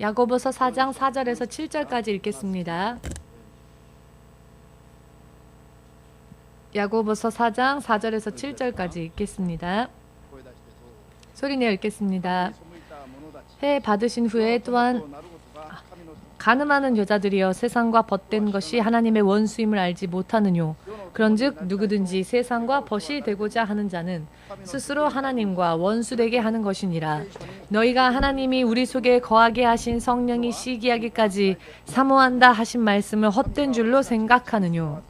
야고보서 4장 4절에서 7절까지 읽겠습니다. 야고보서 4장 4절에서 7절까지 읽겠습니다. 소리내어 읽겠습니다. 해 받으신 후에 또한 가늠하는 여자들이여 세상과 벗된 것이 하나님의 원수임을 알지 못하느뇨. 그런즉 누구든지 세상과 벗이 되고자 하는 자는 스스로 하나님과 원수되게 하는 것이니라. 너희가 하나님이 우리 속에 거하게 하신 성령이 시기하기까지 사모한다 하신 말씀을 헛된 줄로 생각하느뇨.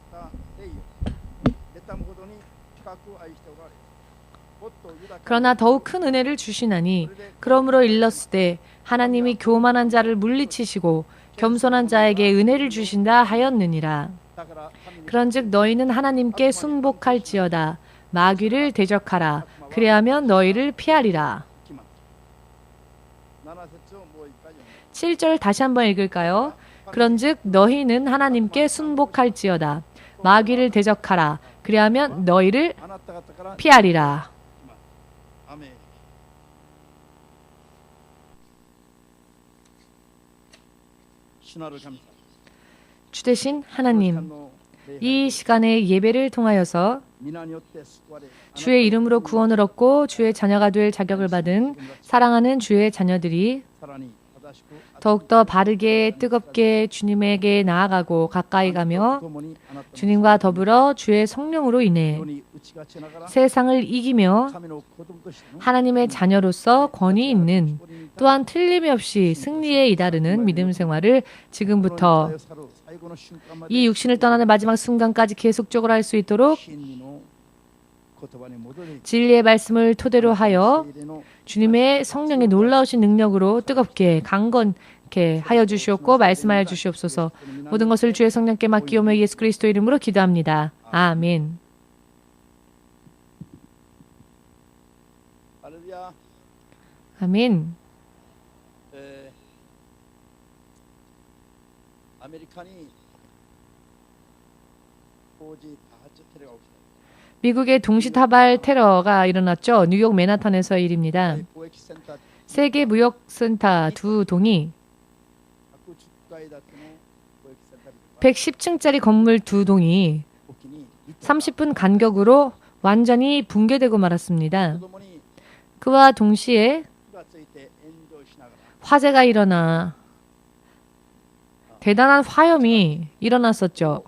그러나 더욱 큰 은혜를 주시나니 그러므로 일렀으되 하나님이 교만한 자를 물리치시고 겸손한 자에게 은혜를 주신다 하였느니라. 그런즉 너희는 하나님께 순복할지어다. 마귀를 대적하라. 그리하면 너희를 피하리라. 7절 다시 한번 읽을까요? 그런즉 너희는 하나님께 순복할지어다. 마귀를 대적하라. 그리하면 너희를 피하리라. 주되신 하나님, 이 시간에 예배를 통하여서 주의 이름으로 구원을 얻고 주의 자녀가 될 자격을 받은 사랑하는 주의 자녀들이 더욱더 바르게 뜨겁게 주님에게 나아가고 가까이 가며 주님과 더불어 주의 성령으로 인해 세상을 이기며 하나님의 자녀로서 권위 있는 또한 틀림이 없이 승리에 이다르는 믿음 생활을 지금부터 이 육신을 떠나는 마지막 순간까지 계속적으로 할 수 있도록 진리의 말씀을 토대로 하여 주님의 성령의 놀라우신 능력으로 뜨겁게 강건케 하여 주시옵고 말씀하여 주시옵소서. 모든 것을 주의 성령께 맡기오며 예수 그리스도 이름으로 기도합니다. 아멘. 아멘. 미국의 동시다발 테러가 일어났죠. 뉴욕 맨하탄에서의 일입니다. 세계 무역센터 두 동이 110층짜리 건물 두 동이 30분 간격으로 완전히 붕괴되고 말았습니다. 그와 동시에 화재가 일어나 대단한 화염이 일어났었죠.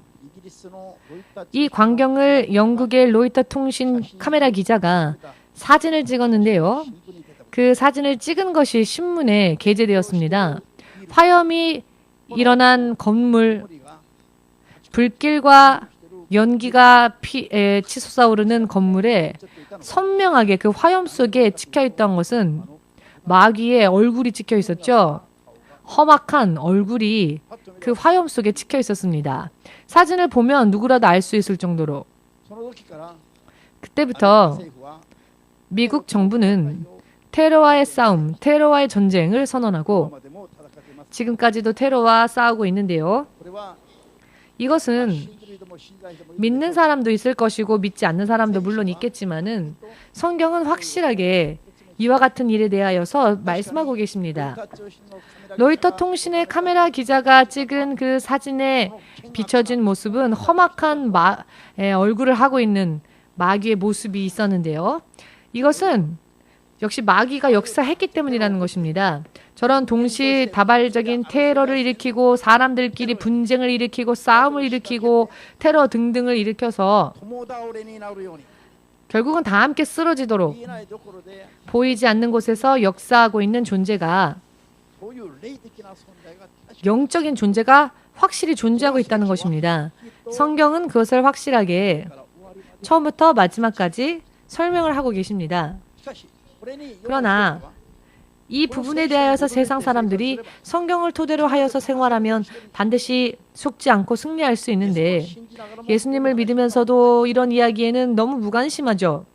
이 광경을 영국의 로이터 통신 카메라 기자가 사진을 찍었는데요. 그 사진을 찍은 것이 신문에 게재되었습니다. 화염이 일어난 건물, 불길과 연기가 치솟아 오르는 건물에 선명하게 그 화염 속에 찍혀있던 것은 마귀의 얼굴이 찍혀 있었죠. 험악한 얼굴이 그 화염 속에 찍혀 있었습니다. 사진을 보면 누구라도 알 수 있을 정도로. 그때부터 미국 정부는 테러와의 싸움, 테러와의 전쟁을 선언하고 지금까지도 테러와 싸우고 있는데요. 이것은 믿는 사람도 있을 것이고 믿지 않는 사람도 물론 있겠지만은 성경은 확실하게 이와 같은 일에 대하여서 말씀하고 계십니다. 로이터 통신의 카메라 기자가 찍은 그 사진에 비춰진 모습은 험악한 얼굴을 하고 있는 마귀의 모습이 있었는데요. 이것은 역시 마귀가 역사했기 때문이라는 것입니다. 저런 동시다발적인 테러를 일으키고 사람들끼리 분쟁을 일으키고 싸움을 일으키고 테러 등등을 일으켜서 결국은 다 함께 쓰러지도록 보이지 않는 곳에서 역사하고 있는 존재가 영적인 존재가 확실히 존재하고 있다는 것입니다. 성경은 그것을 확실하게 처음부터 마지막까지 설명을 하고 계십니다. 그러나 이 부분에 대하여서 세상 사람들이 성경을 토대로 하여서 생활하면 반드시 속지 않고 승리할 수 있는데 예수님을 믿으면서도 이런 이야기에는 너무 무관심하죠.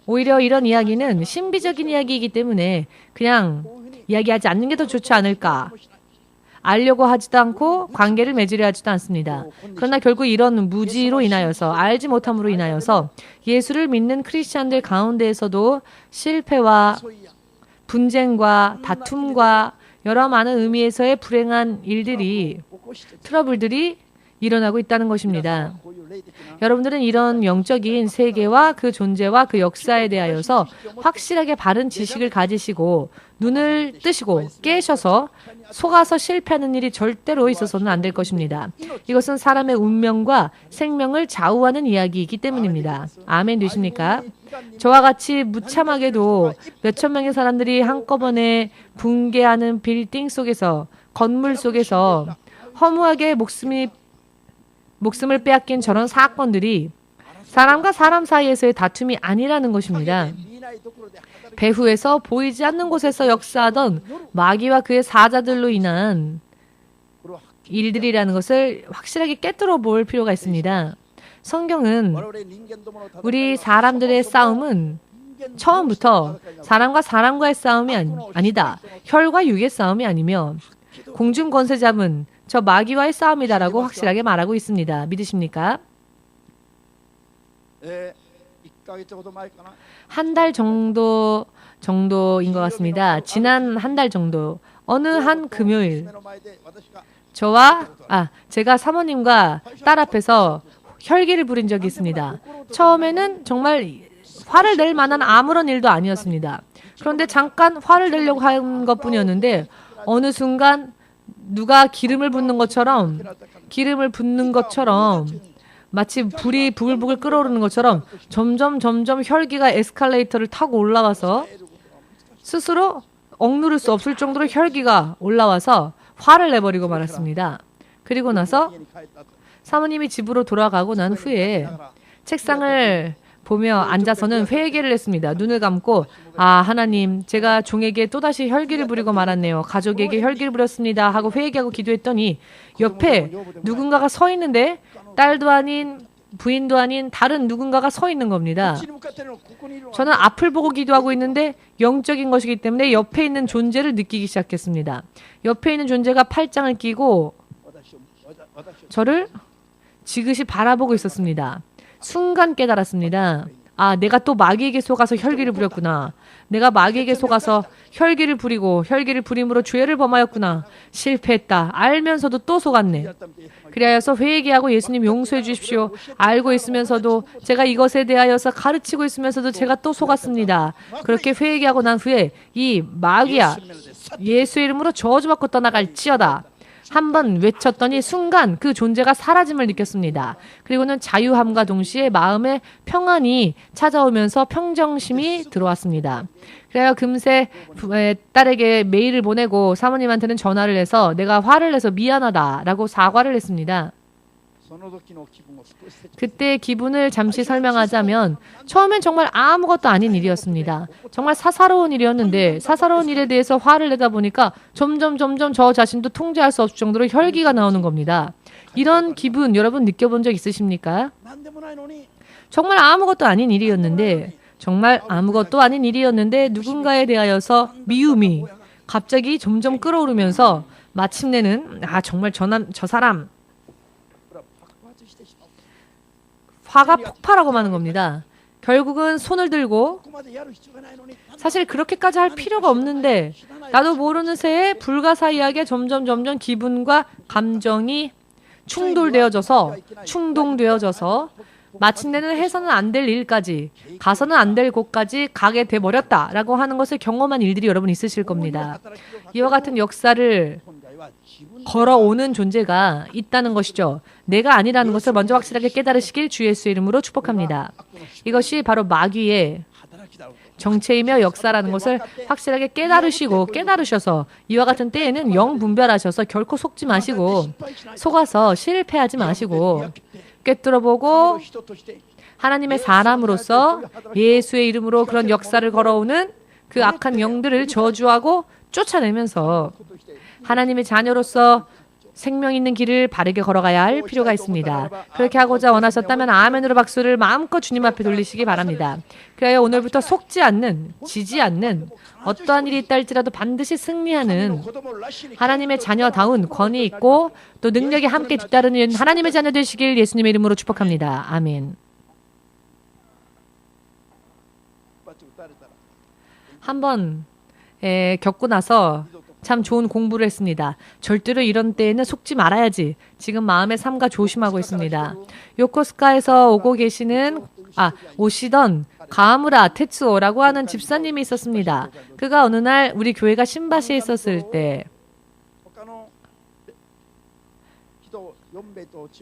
오히려 이런 이야기는 신비적인 이야기이기 때문에 그냥 이야기하지 않는 게 더 좋지 않을까. 알려고 하지도 않고 관계를 맺으려 하지도 않습니다. 그러나 결국 이런 무지로 인하여서 알지 못함으로 인하여서 예수를 믿는 크리스찬들 가운데에서도 실패와 분쟁과 다툼과 여러 많은 의미에서의 불행한 일들이, 트러블들이 일어나고 있다는 것입니다. 여러분들은 이런 영적인 세계와 그 존재와 그 역사에 대하여서 확실하게 바른 지식을 가지시고 눈을 뜨시고 깨셔서 속아서 실패하는 일이 절대로 있어서는 안 될 것입니다. 이것은 사람의 운명과 생명을 좌우하는 이야기이기 때문입니다. 아멘 되십니까? 저와 같이 무참하게도 몇천 명의 사람들이 한꺼번에 붕괴하는 빌딩 속에서, 건물 속에서 허무하게 목숨을 빼앗긴 저런 사건들이 사람과 사람 사이에서의 다툼이 아니라는 것입니다. 배후에서 보이지 않는 곳에서 역사하던 마귀와 그의 사자들로 인한 일들이라는 것을 확실하게 깨뜨려 볼 필요가 있습니다. 성경은 우리 사람들의 싸움은 처음부터 사람과 사람과의 싸움이 아니다. 혈과 육의 싸움이 아니며 공중 권세 잡은 저 마귀와의 싸움이다라고 확실하게 말하고 있습니다. 믿으십니까? 한 달 정도인 것 같습니다. 지난 한 달 정도 어느 한 금요일 제가 사모님과 딸 앞에서 혈기를 부린 적이 있습니다. 처음에는 정말 화를 낼 만한 아무런 일도 아니었습니다. 그런데 잠깐 화를 내려고 한 것뿐이었는데 어느 순간 누가 기름을 붓는 것처럼 마치 불이 부글부글 끓어오르는 것처럼 점점 혈기가 에스컬레이터를 타고 올라와서 스스로 억누를 수 없을 정도로 혈기가 올라와서 화를 내버리고 말았습니다. 그리고 나서 사모님이 집으로 돌아가고 난 후에 책상을 보며 앉아서는 회개를 했습니다. 눈을 감고 하나님, 제가 종에게 또다시 혈기를 부리고 말았네요. 가족에게 혈기를 부렸습니다 하고 회개하고 기도했더니 옆에 누군가가 서 있는데 딸도 아닌 부인도 아닌 다른 누군가가 서 있는 겁니다. 저는 앞을 보고 기도하고 있는데 영적인 것이기 때문에 옆에 있는 존재를 느끼기 시작했습니다. 옆에 있는 존재가 팔짱을 끼고 저를 지그시 바라보고 있었습니다. 순간 깨달았습니다. 내가 또 마귀에게 속아서 혈기를 부렸구나. 내가 마귀에게 속아서 혈기를 부림으로 죄를 범하였구나. 실패했다. 알면서도 또 속았네. 그리하여서 회개하고 예수님 용서해 주십시오. 알고 있으면서도 제가 이것에 대하여서 가르치고 있으면서도 제가 또 속았습니다. 그렇게 회개하고 난 후에 이 마귀야, 예수의 이름으로 저주받고 떠나갈지어다. 한번 외쳤더니 순간 그 존재가 사라짐을 느꼈습니다. 그리고는 자유함과 동시에 마음에 평안이 찾아오면서 평정심이 들어왔습니다. 그래서 금세 딸에게 메일을 보내고 사모님한테는 전화를 해서 내가 화를 내서 미안하다라고 사과를 했습니다. 그때 기분을 잠시 설명하자면 처음엔 정말 아무것도 아닌 일이었습니다. 정말 사사로운 일이었는데 사사로운 일에 대해서 화를 내다 보니까 점점 저 자신도 통제할 수 없을 정도로 혈기가 나오는 겁니다. 이런 기분 여러분 느껴본 적 있으십니까? 정말 아무것도 아닌 일이었는데 누군가에 대하여서 미움이 갑자기 점점 끌어오르면서 마침내는 정말 저 사람 화가 폭발하고 마는 겁니다. 결국은 손을 들고 사실 그렇게까지 할 필요가 없는데 나도 모르는 새에 불가사의하게 점점 기분과 감정이 충동되어져서 마침내는 해서는 안 될 일까지 가서는 안 될 곳까지 가게 돼버렸다라고 하는 것을 경험한 일들이 여러분 있으실 겁니다. 이와 같은 역사를 걸어오는 존재가 있다는 것이죠. 내가 아니라는 것을 먼저 확실하게 깨달으시길 주 예수의 이름으로 축복합니다. 이것이 바로 마귀의 정체이며 역사라는 것을 확실하게 깨달으셔서 이와 같은 때에는 영분별하셔서 결코 속지 마시고 속아서 실패하지 마시고 꿰뚫어보고 하나님의 사람으로서 예수의 이름으로 그런 역사를 걸어오는 그 악한 영들을 저주하고 쫓아내면서 하나님의 자녀로서 생명 있는 길을 바르게 걸어가야 할 필요가 있습니다. 그렇게 하고자 원하셨다면 아멘으로 박수를 마음껏 주님 앞에 돌리시기 바랍니다. 그래야 오늘부터 속지 않는, 지지 않는 어떠한 일이 있다 할지라도 반드시 승리하는 하나님의 자녀다운 권위 있고 또 능력이 함께 뒤따르는 하나님의 자녀 되시길 예수님의 이름으로 축복합니다. 아멘. 한번 겪고 나서 참 좋은 공부를 했습니다. 절대로 이런 때에는 속지 말아야지. 지금 마음의 삼가 조심하고 있습니다. 요코스카에서 오시던 가무라 테츠오라고 하는 집사님이 있었습니다. 그가 어느 날 우리 교회가 신바시에 있었을 때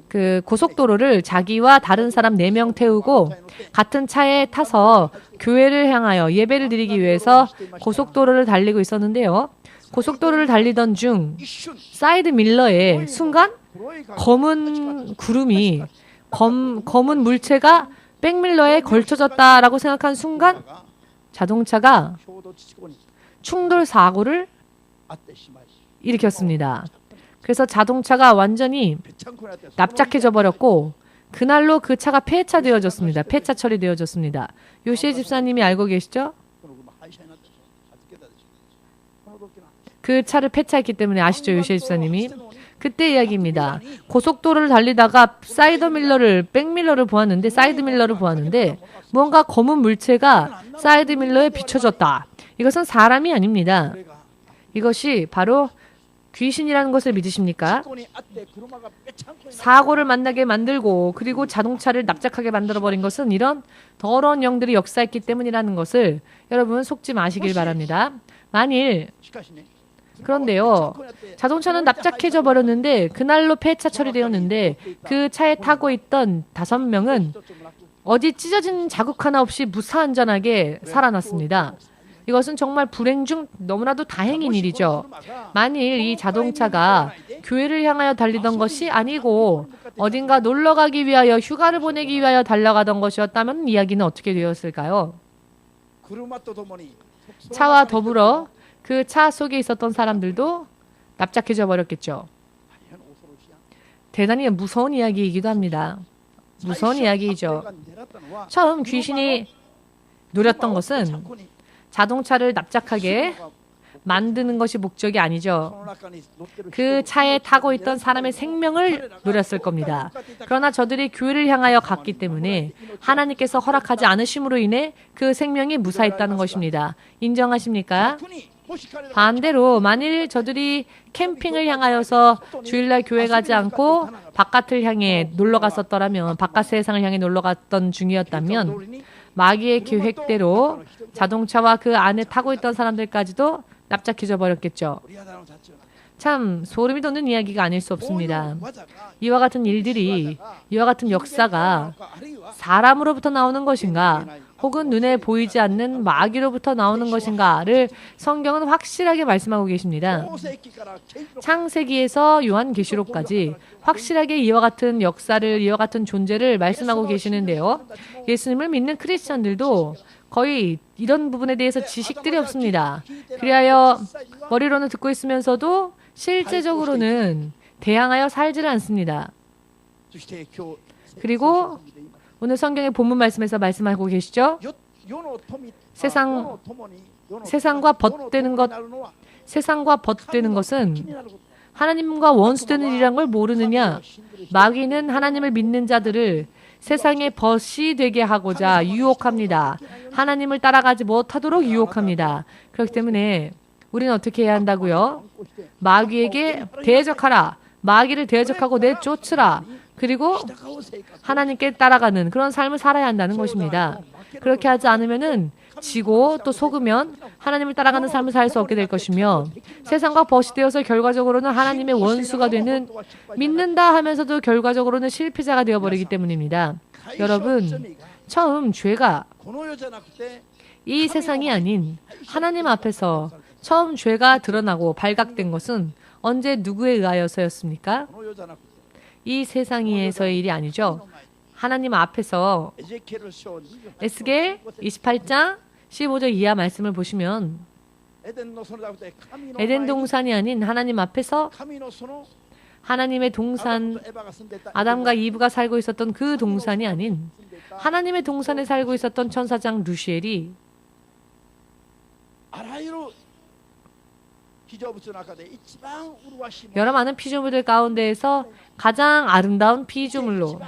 그 고속도로를 자기와 다른 사람 4명 태우고 같은 차에 타서 교회를 향하여 예배를 드리기 위해서 고속도로를 달리고 있었는데요. 고속도로를 달리던 중 사이드 밀러에 순간 검은 구름이 검은 물체가 백밀러에 걸쳐졌다라고 생각한 순간 자동차가 충돌 사고를 일으켰습니다. 그래서 자동차가 완전히 납작해져 버렸고 그날로 그 차가 폐차 되어졌습니다. 폐차 처리되어졌습니다. 요시에 집사님이 알고 계시죠? 그 차를 폐차했기 때문에 아시죠? 요시에 집사님이. 그때 이야기입니다. 고속도로를 달리다가 백밀러를 보았는데 사이드밀러를 보았는데 뭔가 검은 물체가 사이드밀러에 비춰졌다. 이것은 사람이 아닙니다. 이것이 바로 귀신이라는 것을 믿으십니까? 사고를 만나게 만들고 그리고 자동차를 납작하게 만들어버린 것은 이런 더러운 영들이 역사했기 때문이라는 것을 여러분 속지 마시길 바랍니다. 만일 그런데요. 자동차는 납작해져 버렸는데 그날로 폐차 처리되었는데 그 차에 타고 있던 5명은 어디 찢어진 자국 하나 없이 무사안전하게 살아났습니다. 이것은 정말 불행 중 너무나도 다행인 일이죠. 만일 이 자동차가 교회를 향하여 달리던 것이 아니고 어딘가 놀러 가기 위하여 휴가를 보내기 위하여 달려가던 것이었다면 이야기는 어떻게 되었을까요? 차와 더불어 그 차 속에 있었던 사람들도 납작해져 버렸겠죠. 대단히 무서운 이야기이기도 합니다. 무서운 이야기이죠. 처음 귀신이 노렸던 것은 자동차를 납작하게 만드는 것이 목적이 아니죠. 그 차에 타고 있던 사람의 생명을 노렸을 겁니다. 그러나 저들이 교회를 향하여 갔기 때문에 하나님께서 허락하지 않으심으로 인해 그 생명이 무사했다는 것입니다. 인정하십니까? 반대로 만일 저들이 캠핑을 향하여서 주일날 교회 가지 않고 바깥을 향해 놀러 갔었더라면, 바깥 세상을 향해 놀러 갔던 중이었다면 마귀의 계획대로 자동차와 그 안에 타고 있던 사람들까지도 납작해져 버렸겠죠. 참 소름이 돋는 이야기가 아닐 수 없습니다. 이와 같은 일들이, 이와 같은 역사가 사람으로부터 나오는 것인가 혹은 눈에 보이지 않는 마귀로부터 나오는 것인가를 성경은 확실하게 말씀하고 계십니다. 창세기에서 요한계시록까지 확실하게 이와 같은 역사를, 이와 같은 존재를 말씀하고 계시는데요. 예수님을 믿는 크리스천들도 거의 이런 부분에 대해서 지식들이 없습니다. 그리하여 머리로는 듣고 있으면서도 실제적으로는 대항하여 살지를 않습니다. 그리고 오늘 성경의 본문 말씀에서 말씀하고 계시죠? 세상과 벗되는 것은 하나님과 원수되는 일이란 걸 모르느냐? 마귀는 하나님을 믿는 자들을 세상의 벗이 되게 하고자 유혹합니다. 하나님을 따라가지 못하도록 유혹합니다. 그렇기 때문에 우리는 어떻게 해야 한다고요? 마귀에게 대적하라. 마귀를 대적하고 내쫓으라. 그리고 하나님께 따라가는 그런 삶을 살아야 한다는 것입니다. 그렇게 하지 않으면은 지고 또 속으면 하나님을 따라가는 삶을 살 수 없게 될 것이며 세상과 벗이 되어서 결과적으로는 하나님의 원수가 되는, 믿는다 하면서도 결과적으로는 실패자가 되어버리기 때문입니다. 여러분, 처음 죄가 이 세상이 아닌 하나님 앞에서 처음 죄가 드러나고 발각된 것은 언제 누구에 의하여서였습니까? 이 세상에서의 일이 아니죠. 하나님 앞에서 에스겔 28장 15절 이하 말씀을 보시면 에덴 동산이 아닌 하나님 앞에서 하나님의 동산, 아담과 이브가 살고 있었던 그 동산이 아닌 하나님의 동산에 살고 있었던 천사장 루시엘이 여러 많은 피조물들 가운데에서 가장 아름다운 피조물로,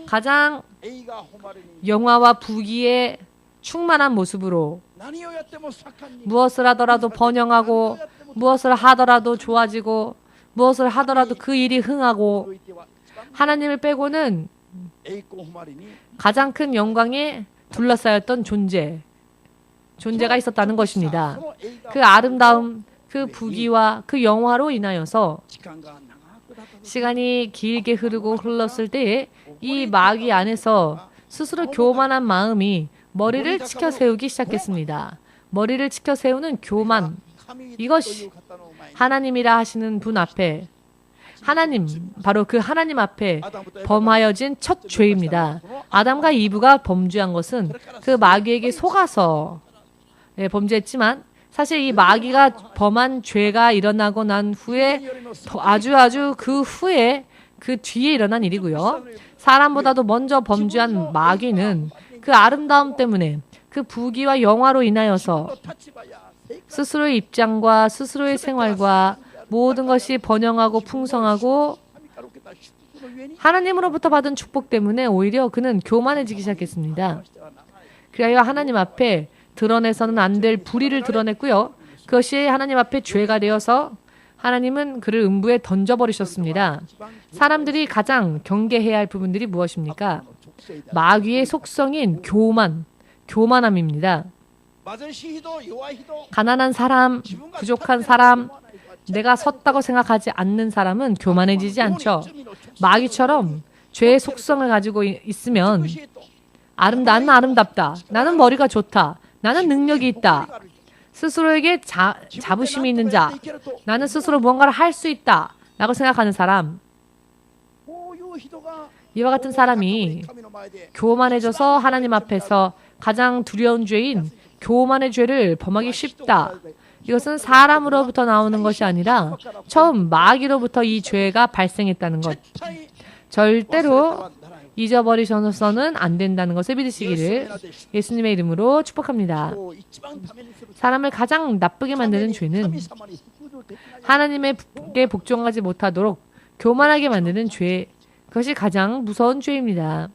가장 영화와 부귀에 충만한 모습으로 무엇을 하더라도 번영하고 무엇을 하더라도 좋아지고 무엇을 하더라도 그 일이 흥하고 하나님을 빼고는 가장 큰 영광에 둘러싸였던 존재가 있었다는 것입니다. 그 아름다움, 그 부귀와 그 영화로 인하여서 시간이 길게 흐르고 흘렀을 때에 이 마귀 안에서 스스로 교만한 마음이 머리를 치켜 세우기 시작했습니다. 머리를 치켜 세우는 교만, 이것이 하나님이라 하시는 분 앞에 바로 그 하나님 앞에 범하여진 첫 죄입니다. 아담과 이브가 범죄한 것은 그 마귀에게 속아서 범죄했지만 사실 이 마귀가 범한 죄가 일어나고 난 후에 아주 그 후에 그 뒤에 일어난 일이고요. 사람보다도 먼저 범죄한 마귀는 그 아름다움 때문에 그 부귀와 영화로 인하여서 스스로의 입장과 스스로의 생활과 모든 것이 번영하고 풍성하고 하나님으로부터 받은 축복 때문에 오히려 그는 교만해지기 시작했습니다. 그리하여 하나님 앞에 드러내서는 안 될 불의를 드러냈고요. 그것이 하나님 앞에 죄가 되어서 하나님은 그를 음부에 던져버리셨습니다. 사람들이 가장 경계해야 할 부분들이 무엇입니까? 마귀의 속성인 교만함입니다. 가난한 사람, 부족한 사람, 내가 섰다고 생각하지 않는 사람은 교만해지지 않죠. 마귀처럼 죄의 속성을 가지고 있으면 나는 아름답다. 나는 머리가 좋다. 나는 능력이 있다. 스스로에게 자부심이 있는 자. 나는 스스로 무언가를 할 수 있다. 라고 생각하는 사람. 이와 같은 사람이 교만해져서 하나님 앞에서 가장 두려운 죄인 교만의 죄를 범하기 쉽다. 이것은 사람으로부터 나오는 것이 아니라 처음 마귀로부터 이 죄가 발생했다는 것. 절대로 잊어버리셔서는 안 된다는 것을 믿으시기를 예수님의 이름으로 축복합니다. 사람을 가장 나쁘게 만드는 죄는 하나님에게 복종하지 못하도록 교만하게 만드는 죄. 그것이 가장 무서운 죄입니다.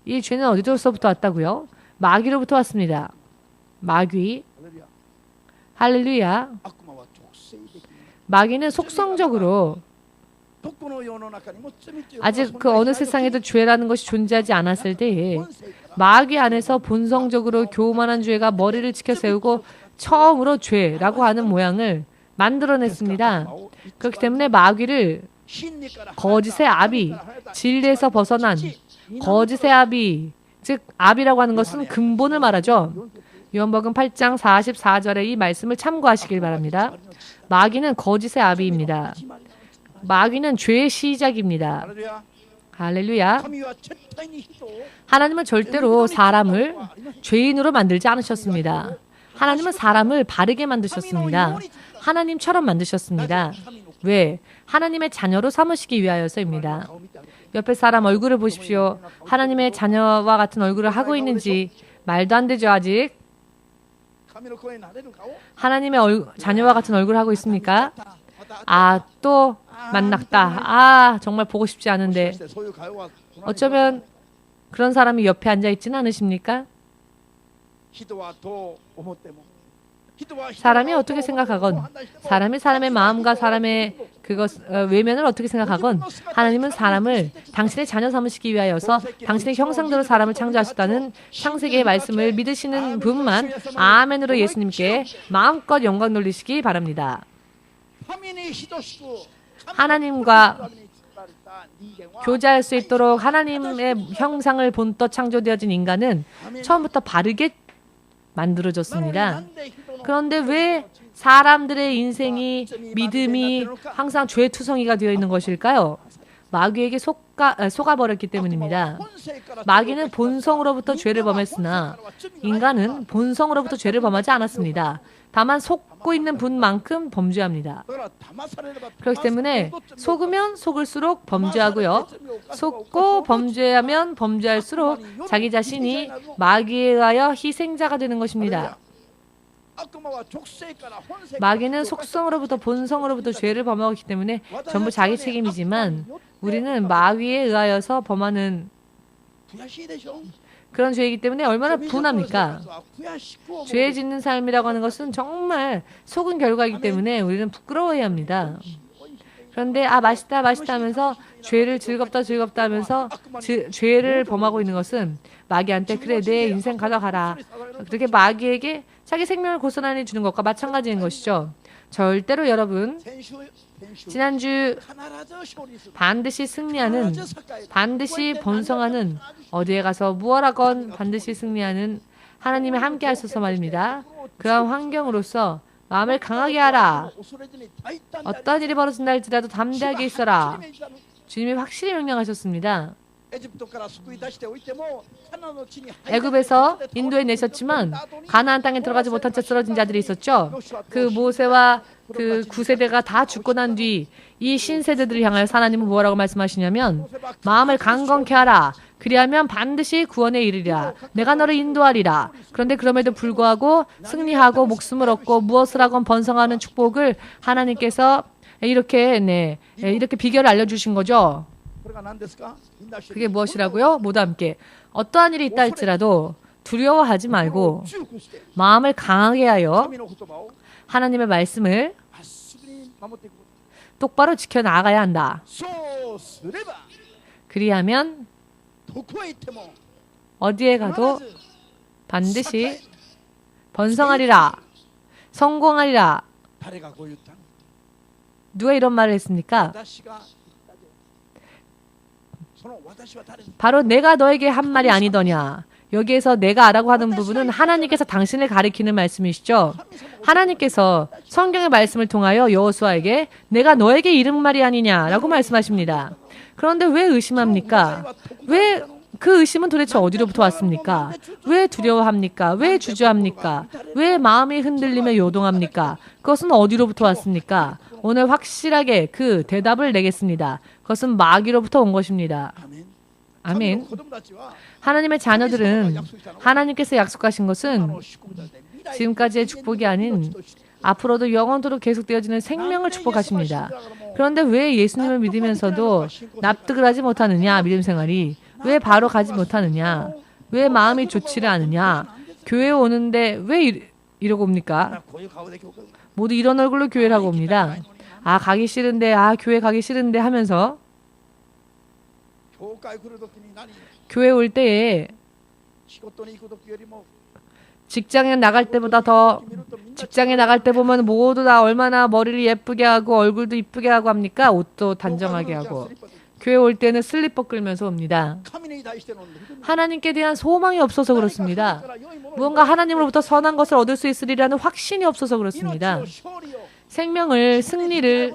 이 죄는 어디서부터 왔다고요? 마귀로부터 왔습니다. 마귀. 할렐루야. 마귀는 속성적으로 아직 그 어느 세상에도 죄라는 것이 존재하지 않았을 때에 마귀 안에서 본성적으로 교만한 죄가 머리를 치켜 세우고 처음으로 죄라고 하는 모양을 만들어냈습니다. 그렇기 때문에 마귀를 거짓의 아비, 진리에서 벗어난 거짓의 아비, 즉 아비라고 하는 것은 근본을 말하죠. 요한복음 8장 44절의 이 말씀을 참고하시길 바랍니다. 마귀는 거짓의 아비입니다. 마귀는 죄의 시작입니다. 할렐루야. 하나님은 절대로 사람을 죄인으로 만들지 않으셨습니다. 하나님은 사람을 바르게 만드셨습니다. 하나님처럼 만드셨습니다. 왜? 하나님의 자녀로 삼으시기 위하여서입니다. 옆에 사람 얼굴을 보십시오. 하나님의 자녀와 같은 얼굴을 하고 있는지 말도 안 되죠, 아직. 하나님의 자녀와 같은 얼굴을 하고 있습니까? 또 만났다. 정말 보고 싶지 않은데. 어쩌면 그런 사람이 옆에 앉아 있지는 않으십니까? 사람이 어떻게 생각하건, 사람이 사람의 마음과 사람의 외면을 어떻게 생각하건, 하나님은 사람을 당신의 자녀 삼으시기 위하여서 당신의 형상대로 사람을 창조하셨다는 창세기의 말씀을 믿으시는 분만 아멘으로 예수님께 마음껏 영광 돌리시기 바랍니다. 하나님과 교제할 수 있도록 하나님의 형상을 본떠 창조되어진 인간은 처음부터 바르게 만들어졌습니다. 그런데 왜 사람들의 인생이 믿음이 항상 죄투성이가 되어 있는 것일까요? 마귀에게 속아버렸기 때문입니다. 마귀는 본성으로부터 죄를 범했으나 인간은 본성으로부터 죄를 범하지 않았습니다. 다만 속고 있는 분만큼 범죄합니다. 그렇기 때문에 속으면 속을수록 범죄하고요. 속고 범죄하면 범죄할수록 자기 자신이 마귀에 의하여 희생자가 되는 것입니다. 마귀는 속성으로부터 본성으로부터 죄를 범하기 때문에 전부 자기 책임이지만 우리는 마귀에 의하여서 범하는 그런 죄이기 때문에 얼마나 분합니까? 죄 짓는 삶이라고 하는 것은 정말 속은 결과이기 때문에 우리는 부끄러워해야 합니다. 그런데 맛있다 맛있다 하면서 죄를 즐겁다 즐겁다 하면서 죄를 범하고 있는 것은 마귀한테 그래 내 인생 가져가라. 그렇게 마귀에게 자기 생명을 고스란히 주는 것과 마찬가지인 것이죠. 절대로 여러분 지난주 반드시 승리하는 반드시 번성하는 어디에 가서 무엇하건 반드시 승리하는 하나님이 함께 하셔서 말입니다. 그러한 환경으로서 마음을 강하게 하라. 어떤 일이 벌어진다 할지라도 담대하게 있어라. 주님이 확실히 명령하셨습니다. 애굽에서 인도에 내셨지만 가나안 땅에 들어가지 못한 채 쓰러진 자들이 있었죠. 그 모세와 그 9세대가 다 죽고 난 뒤 이 신세대들을 향하여 하나님은 뭐라고 말씀하시냐면 마음을 강건케 하라. 그리하면 반드시 구원에 이르리라. 내가 너를 인도하리라. 그런데 그럼에도 불구하고 승리하고 목숨을 얻고 무엇을 하건 번성하는 축복을 하나님께서 이렇게 비결을 알려주신 거죠. 그게 무엇이라고요? 모두 함께 어떠한 일이 있다 할지라도 두려워하지 말고 마음을 강하게 하여 하나님의 말씀을 똑바로 지켜나가야 한다. 그리하면 어디에 가도 반드시 번성하리라. 성공하리라. 누가 이런 말을 했습니까? 바로 내가 너에게 한 말이 아니더냐. 여기에서 내가라고 하는 부분은 하나님께서 당신을 가리키는 말씀이시죠. 하나님께서 성경의 말씀을 통하여 여호수아에게 내가 너에게 이른 말이 아니냐라고 말씀하십니다. 그런데 왜 의심합니까? 왜 그 의심은 도대체 어디로부터 왔습니까? 왜 두려워합니까? 왜 주저합니까? 왜 마음이 흔들리며 요동합니까? 그것은 어디로부터 왔습니까? 오늘 확실하게 그 대답을 내겠습니다. 그것은 마귀로부터 온 것입니다. 아멘. 하나님의 자녀들은 하나님께서 약속하신 것은 지금까지의 축복이 아닌 앞으로도 영원토록 계속되어지는 생명을 축복하십니다. 그런데 왜 예수님을 믿으면서도 납득을 하지 못하느냐? 믿음 생활이. 왜 바로 가지 못하느냐? 왜 마음이 좋지를 않으냐? 교회에 오는데 왜 이러고 옵니까? 모두 이런 얼굴로 교회를 하고 옵니다. 가기 싫은데, 교회 가기 싫은데 하면서 교회 올 때에 직장에 나갈 때 보면 모두 다 얼마나 머리를 예쁘게 하고 얼굴도 이쁘게 하고 합니까? 옷도 단정하게 하고. 교회 올 때는 슬리퍼 끌면서 옵니다. 하나님께 대한 소망이 없어서 그렇습니다. 무언가 하나님으로부터 선한 것을 얻을 수 있으리라는 확신이 없어서 그렇습니다. 생명을, 승리를,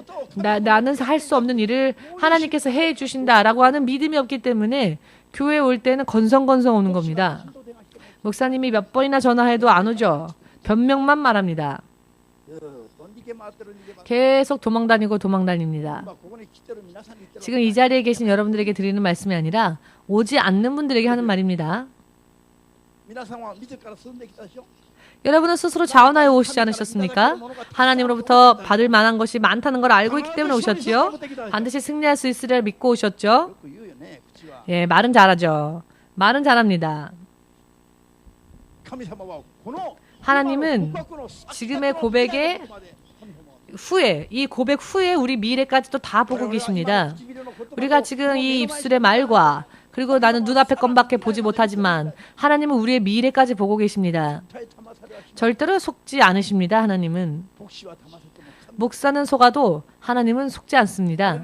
나는 할 수 없는 일을 하나님께서 해 주신다라고 하는 믿음이 없기 때문에 교회에 올 때는 건성건성 오는 겁니다. 목사님이 몇 번이나 전화해도 안 오죠. 변명만 말합니다. 계속 도망다닙니다. 지금 이 자리에 계신 여러분들에게 드리는 말씀이 아니라 오지 않는 분들에게 하는 말입니다. 여러분은 스스로 자원하여 오시지 않으셨습니까? 하나님으로부터 받을 만한 것이 많다는 걸 알고 있기 때문에 오셨지요. 반드시 승리할 수 있으리라 믿고 오셨죠. 예, 말은 잘하죠. 말은 잘합니다. 하나님은 지금의 고백의 후에, 이 고백 후에 우리 미래까지도 다 보고 계십니다. 우리가 지금 이 입술의 말과 그리고 나는 눈앞의 것밖에 보지 못하지만 하나님은 우리의 미래까지 보고 계십니다. 절대로 속지 않으십니다. 하나님은. 목사는 속아도 하나님은 속지 않습니다.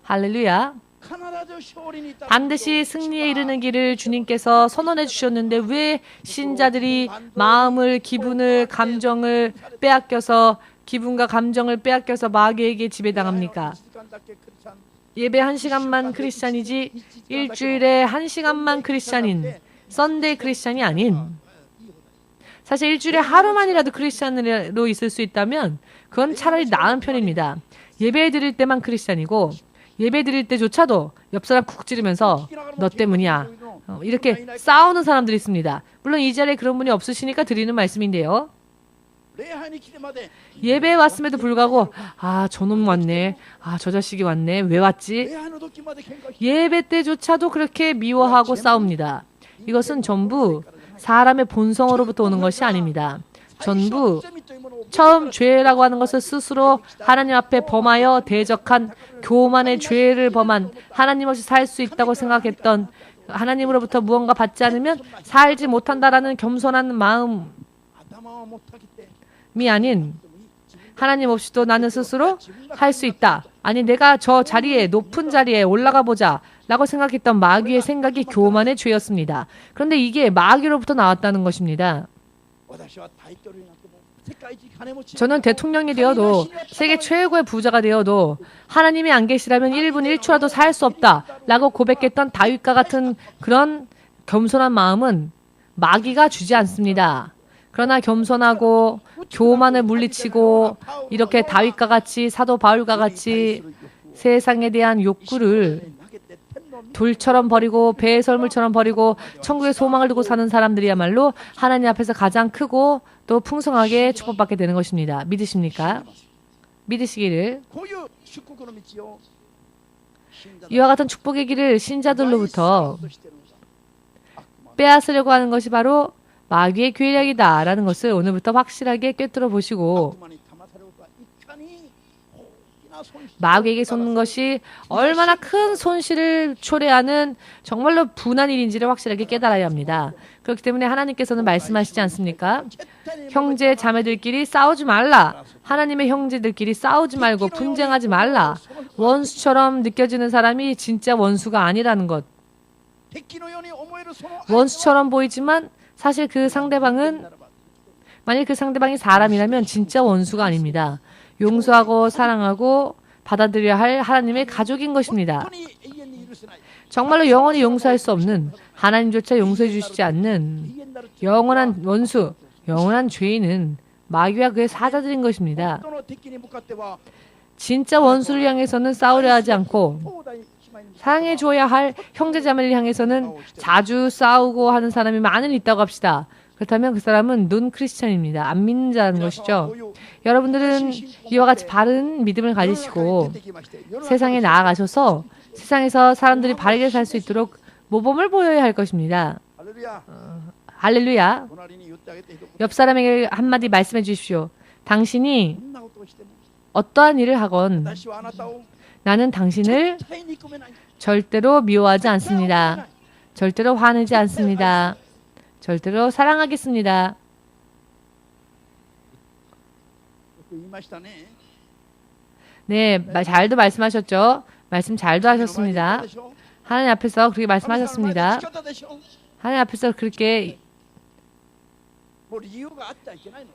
할렐루야. 반드시 승리에 이르는 길을 주님께서 선언해 주셨는데 왜 신자들이 마음을, 기분을, 감정을 빼앗겨서 기분과 감정을 빼앗겨서 마귀에게 지배당합니까? 예배 1시간만 크리스찬이지 일주일에 1시간만 크리스찬인 썬데이 크리스찬이 아닌, 사실 일주일에 하루만이라도 크리스찬으로 있을 수 있다면 그건 차라리 나은 편입니다. 예배 드릴 때만 크리스찬이고 예배 드릴 때조차도 옆 사람 쿡 찌르면서 너 때문이야 이렇게 싸우는 사람들이 있습니다. 물론 이 자리에 그런 분이 없으시니까 드리는 말씀인데요. 예배에 왔음에도 불구하고 저놈 왔네, 저 자식이 왔네, 왜 왔지? 예배 때조차도 그렇게 미워하고 싸웁니다. 이것은 전부 사람의 본성으로부터 오는 것이 아닙니다. 전부 처음 죄라고 하는 것을 스스로 하나님 앞에 범하여 대적한 교만의 죄를 범한 하나님 없이 살 수 있다고 생각했던 하나님으로부터 무언가 받지 않으면 살지 못한다라는 겸손한 마음이 아닌 하나님 없이도 나는 스스로 할 수 있다. 아니 내가 저 자리에 높은 자리에 올라가 보자 라고 생각했던 마귀의 생각이 교만의 죄였습니다. 그런데 이게 마귀로부터 나왔다는 것입니다. 저는 대통령이 되어도 세계 최고의 부자가 되어도 하나님이 안 계시라면 1분 1초라도 살 수 없다 라고 고백했던 다윗과 같은 그런 겸손한 마음은 마귀가 주지 않습니다. 그러나 겸손하고 교만을 물리치고 이렇게 다윗과 같이 사도 바울과 같이 세상에 대한 욕구를 돌처럼 버리고 배의 설물처럼 버리고 천국의 소망을 두고 사는 사람들이야말로 하나님 앞에서 가장 크고 또 풍성하게 축복받게 되는 것입니다. 믿으십니까? 믿으시기를. 이와 같은 축복의 길을 신자들로부터 빼앗으려고 하는 것이 바로 마귀의 괴력이다 라는 것을 오늘부터 확실하게 꿰뚫어 보시고 마귀에게 솟는 것이 얼마나 큰 손실을 초래하는 정말로 분한 일인지를 확실하게 깨달아야 합니다. 그렇기 때문에 하나님께서는 말씀하시지 않습니까? 형제 자매들끼리 싸우지 말라. 하나님의 형제들끼리 싸우지 말고 분쟁하지 말라. 원수처럼 느껴지는 사람이 진짜 원수가 아니라는 것. 원수처럼 보이지만 사실 그 상대방은 만약 그 상대방이 사람이라면 진짜 원수가 아닙니다. 용서하고 사랑하고 받아들여야 할 하나님의 가족인 것입니다. 정말로 영원히 용서할 수 없는 하나님조차 용서해 주시지 않는 영원한 원수, 영원한 죄인은 마귀와 그의 사자들인 것입니다. 진짜 원수를 향해서는 싸우려 하지 않고 사랑해 줘야 할 형제자매를 향해서는 자주 싸우고 하는 사람이 많은 있다고 합시다. 그렇다면 그 사람은 논 크리스천입니다. 안 믿는 자라는 것이죠. 여러분들은 이와 같이 바른 믿음을 가지시고 세상에 나아가셔서 세상에서 사람들이 바르게 살 수 있도록 모범을 보여야 할 것입니다. 할렐루야. 옆 사람에게 한마디 말씀해 주십시오. 당신이 어떠한 일을 하건 나는 당신을 절대로 미워하지 않습니다. 절대로 화내지 않습니다. 절대로 사랑하겠습니다. 네, 잘도 말씀하셨죠. 말씀 잘도 하셨습니다. 하나님 앞에서 그렇게 말씀하셨습니다. 하나님 앞에서 그렇게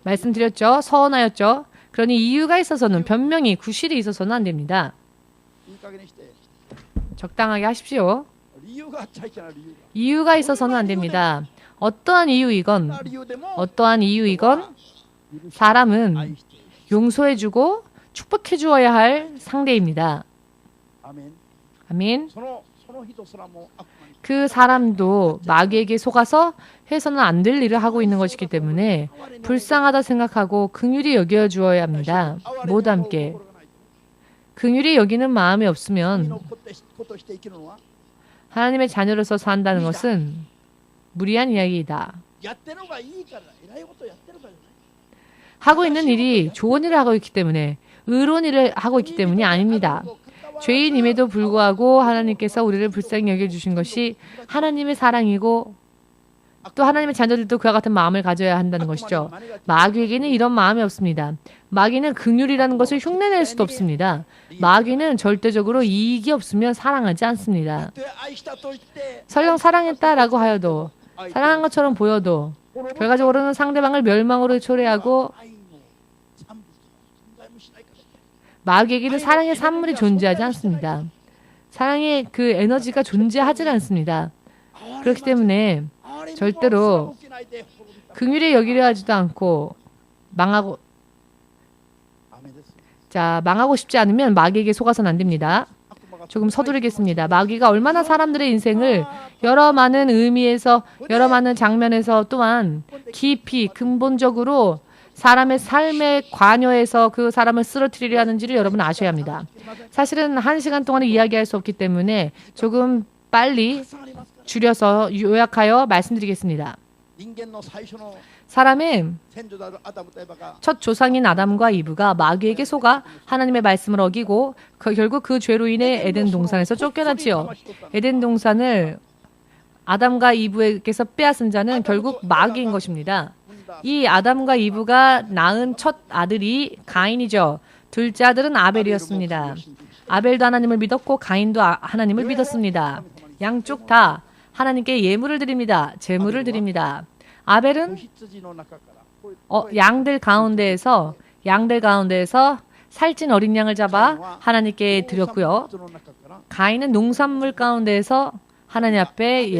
말씀드렸죠. 서원하였죠. 그러니 이유가 있어서는 변명이 구실이 있어서는 안 됩니다. 적당하게 하십시오. 이유가 있어서는 안 됩니다. 어떠한 이유이건 사람은 용서해주고 축복해주어야 할 상대입니다. 아멘. 그 사람도 마귀에게 속아서 해서는 안 될 일을 하고 있는 것이기 때문에 불쌍하다 생각하고 긍휼히 여겨주어야 합니다. 모두 함께. 긍휼히 여기는 마음이 없으면 하나님의 자녀로서 산다는 것은 무리한 이야기이다. 하고 있는 일이 좋은 일을 하고 있기 때문에 의로운 일을 하고 있기 때문이 아닙니다. 죄인임에도 불구하고 하나님께서 우리를 불쌍히 여겨주신 것이 하나님의 사랑이고 또 하나님의 자녀들도 그와 같은 마음을 가져야 한다는 것이죠. 마귀에게는 이런 마음이 없습니다. 마귀는 긍휼이라는 것을 흉내낼 수도 없습니다. 마귀는 절대적으로 이익이 없으면 사랑하지 않습니다. 설령 사랑했다라고 하여도 사랑한 것처럼 보여도 결과적으로는 상대방을 멸망으로 초래하고 마귀에게는 사랑의 산물이 존재하지 않습니다. 사랑의 그 에너지가 존재하지 않습니다. 그렇기 때문에 절대로 긍휼히 여기려 하지도 않고 망하고 싶지 않으면 마귀에게 속아서는 안 됩니다. 조금 서두르겠습니다. 마귀가 얼마나 사람들의 인생을 여러 많은 의미에서 여러 많은 장면에서 또한 깊이 근본적으로 사람의 삶에 관여해서 그 사람을 쓰러뜨리려 하는지를 여러분 아셔야 합니다. 사실은 1시간 동안은 이야기할 수 없기 때문에 조금 빨리 줄여서 요약하여 말씀드리겠습니다. 사람의 첫 조상인 아담과 이브가 마귀에게 속아 하나님의 말씀을 어기고 결국 그 죄로 인해 에덴 동산에서 쫓겨났지요. 에덴 동산을 아담과 이브에게서 빼앗은 자는 결국 마귀인 것입니다. 이 아담과 이브가 낳은 첫 아들이 가인이죠. 둘째 아들은 아벨이었습니다. 아벨도 하나님을 믿었고 가인도 하나님을 믿었습니다. 양쪽 다 하나님께 예물을 드립니다. 제물을 드립니다. 아벨은 양들 가운데에서 살찐 어린 양을 잡아 하나님께 드렸고요. 가인은 농산물 가운데에서 하나님 앞에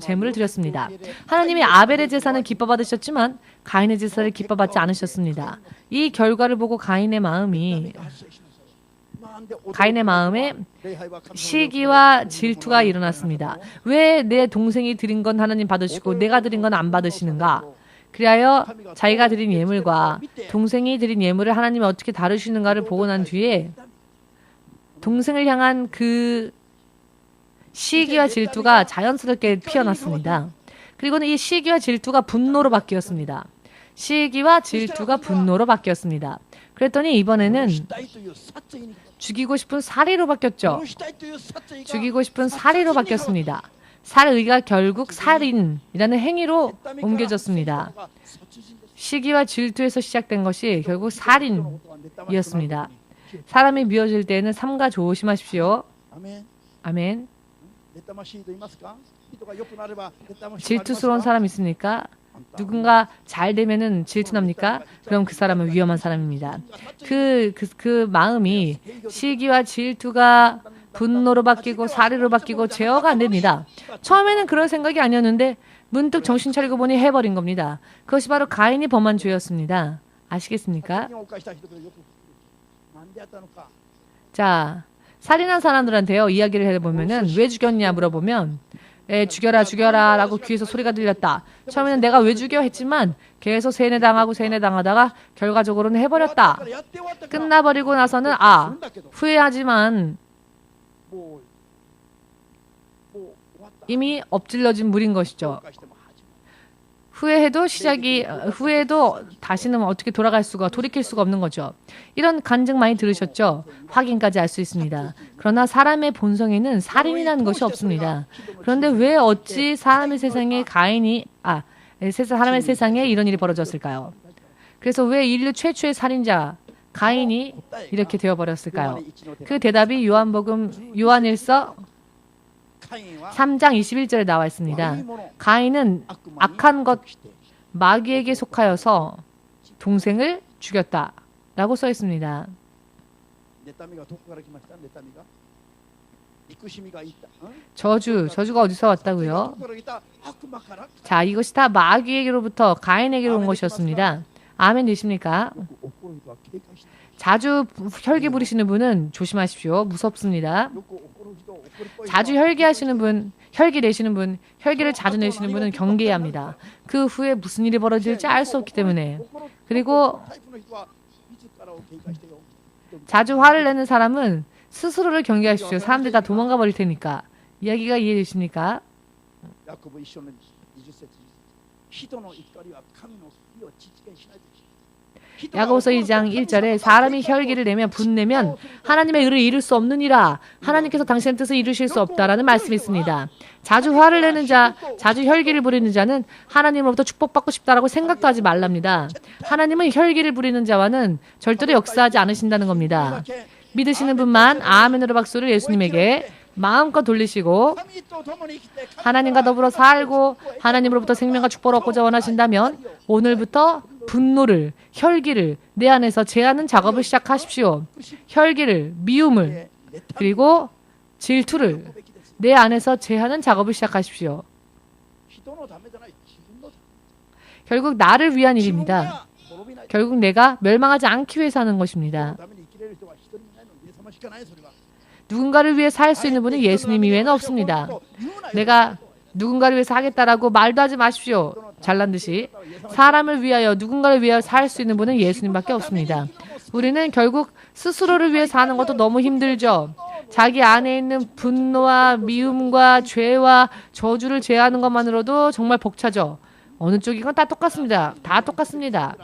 제물을 드렸습니다. 하나님이 아벨의 제사는 기뻐 받으셨지만 가인의 제사를 기뻐 받지 않으셨습니다. 이 결과를 보고 가인의 마음에 시기와 질투가 일어났습니다. 왜 내 동생이 드린 건 하나님 받으시고 내가 드린 건 안 받으시는가? 그리하여 자기가 드린 예물과 동생이 드린 예물을 하나님이 어떻게 다루시는가를 보고 난 뒤에 동생을 향한 그 시기와 질투가 자연스럽게 피어났습니다. 그리고는 이 시기와 질투가 분노로 바뀌었습니다. 시기와 질투가 분노로 바뀌었습니다. 그랬더니 이번에는 죽이고 싶은 살이로 바뀌었죠. 죽이고 싶은 살이로 바뀌었습니다. 살의가 결국 살인이라는 행위로 옮겨졌습니다. 시기와 질투에서 시작된 것이 결국 살인이었습니다. 사람이 미워질 때에는 삼가 조심하십시오. 아멘. 질투스러운 사람 있습니까? 누군가 잘 되면은 질투납니까? 그럼 그 사람은 위험한 사람입니다. 그 마음이 시기와 질투가 분노로 바뀌고 살해로 바뀌고 제어가 안 됩니다. 처음에는 그런 생각이 아니었는데 문득 정신 차리고 보니 해버린 겁니다. 그것이 바로 가인이 범한 죄였습니다. 아시겠습니까? 자, 살인한 사람들한테요 이야기를 해보면은 왜 죽였냐 물어보면 죽여라 라고 귀에서 소리가 들렸다. 처음에는 내가 왜 죽여 했지만 계속 세뇌당하다가 결과적으로는 해버렸다. 끝나버리고 나서는 후회하지만 이미 엎질러진 물인 것이죠. 후회해도 다시는 어떻게 돌이킬 수가 없는 거죠. 이런 간증 많이 들으셨죠? 확인까지 할 수 있습니다. 그러나 사람의 본성에는 살인이라는 것이 없습니다. 그런데 왜 어찌 사람의 세상에 이런 일이 벌어졌을까요? 그래서 왜 인류 최초의 살인자 가인이 이렇게 되어버렸을까요? 그 대답이 요한일서 3장 21절에 나와 있습니다. 가인은 악한 것 마귀에게 속하여서 동생을 죽였다 라고 써 있습니다. 저주가 어디서 왔다고요? 자, 이것이 다 마귀에게로부터 가인에게로 온 것이었습니다. 아멘 되십니까? 자주 혈기 부리시는 분은 조심하십시오. 무섭습니다. 자주 혈기 내시는 분, 혈기를 자주 내시는 분은 경계해야 합니다. 그 후에 무슨 일이 벌어질지 알 수 없기 때문에. 그리고 자주 화를 내는 사람은 스스로를 경계하십시오. 사람들이 다 도망가 버릴 테니까. 이야기가 이해되십니까? 야고보서 2장 1절에 사람이 혈기를 내면 분내면 하나님의 의를 이룰 수 없느니라. 하나님께서 당신의 뜻을 이루실 수 없다라는 말씀이 있습니다. 자주 화를 내는 자, 자주 혈기를 부리는 자는 하나님으로부터 축복받고 싶다라고 생각도 하지 말랍니다. 하나님은 혈기를 부리는 자와는 절대로 역사하지 않으신다는 겁니다. 믿으시는 분만 아멘으로 박수를 예수님에게 마음껏 돌리시고 하나님과 더불어 살고 하나님으로부터 생명과 축복을 얻고자 원하신다면 오늘부터 분노를, 혈기를 내 안에서 제하는 작업을 시작하십시오. 혈기를, 미움을, 그리고 질투를 내 안에서 제하는 작업을 시작하십시오. 결국 나를 위한 일입니다. 결국 내가 멸망하지 않기 위해서 하는 것입니다. 누군가를 위해 살 수 있는 분은 예수님 이외에는 없습니다. 내가 누군가를 위해서 하겠다라고 말도 하지 마십시오. 잘난 듯이. 사람을 위하여 누군가를 위하여 살 수 있는 분은 예수님밖에 없습니다. 우리는 결국 스스로를 위해 사는 것도 너무 힘들죠. 자기 안에 있는 분노와 미움과 죄와 저주를 제하는 것만으로도 정말 벅차죠. 어느 쪽이건 다 똑같습니다. 다 똑같습니다.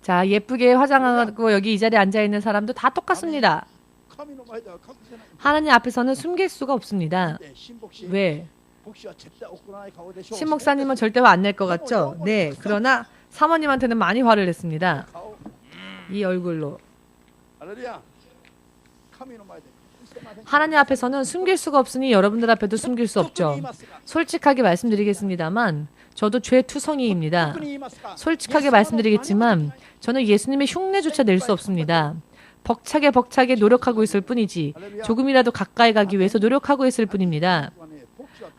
자, 예쁘게 화장하고 여기 이 자리에 앉아있는 사람도 다 똑같습니다. 하나님 앞에서는 숨길 수가 없습니다. 왜? 신 목사님은 절대 화 안 낼 것 같죠? 네. 그러나 사모님한테는 많이 화를 냈습니다. 이 얼굴로. 하나님 앞에서는 숨길 수가 없으니 여러분들 앞에도 숨길 수 없죠. 솔직하게 말씀드리겠습니다만 저도 죄투성이입니다. 솔직하게 말씀드리겠지만 저는 예수님의 흉내조차 낼 수 없습니다. 벅차게 노력하고 있을 뿐이지 조금이라도 가까이 가기 위해서 노력하고 있을 뿐입니다.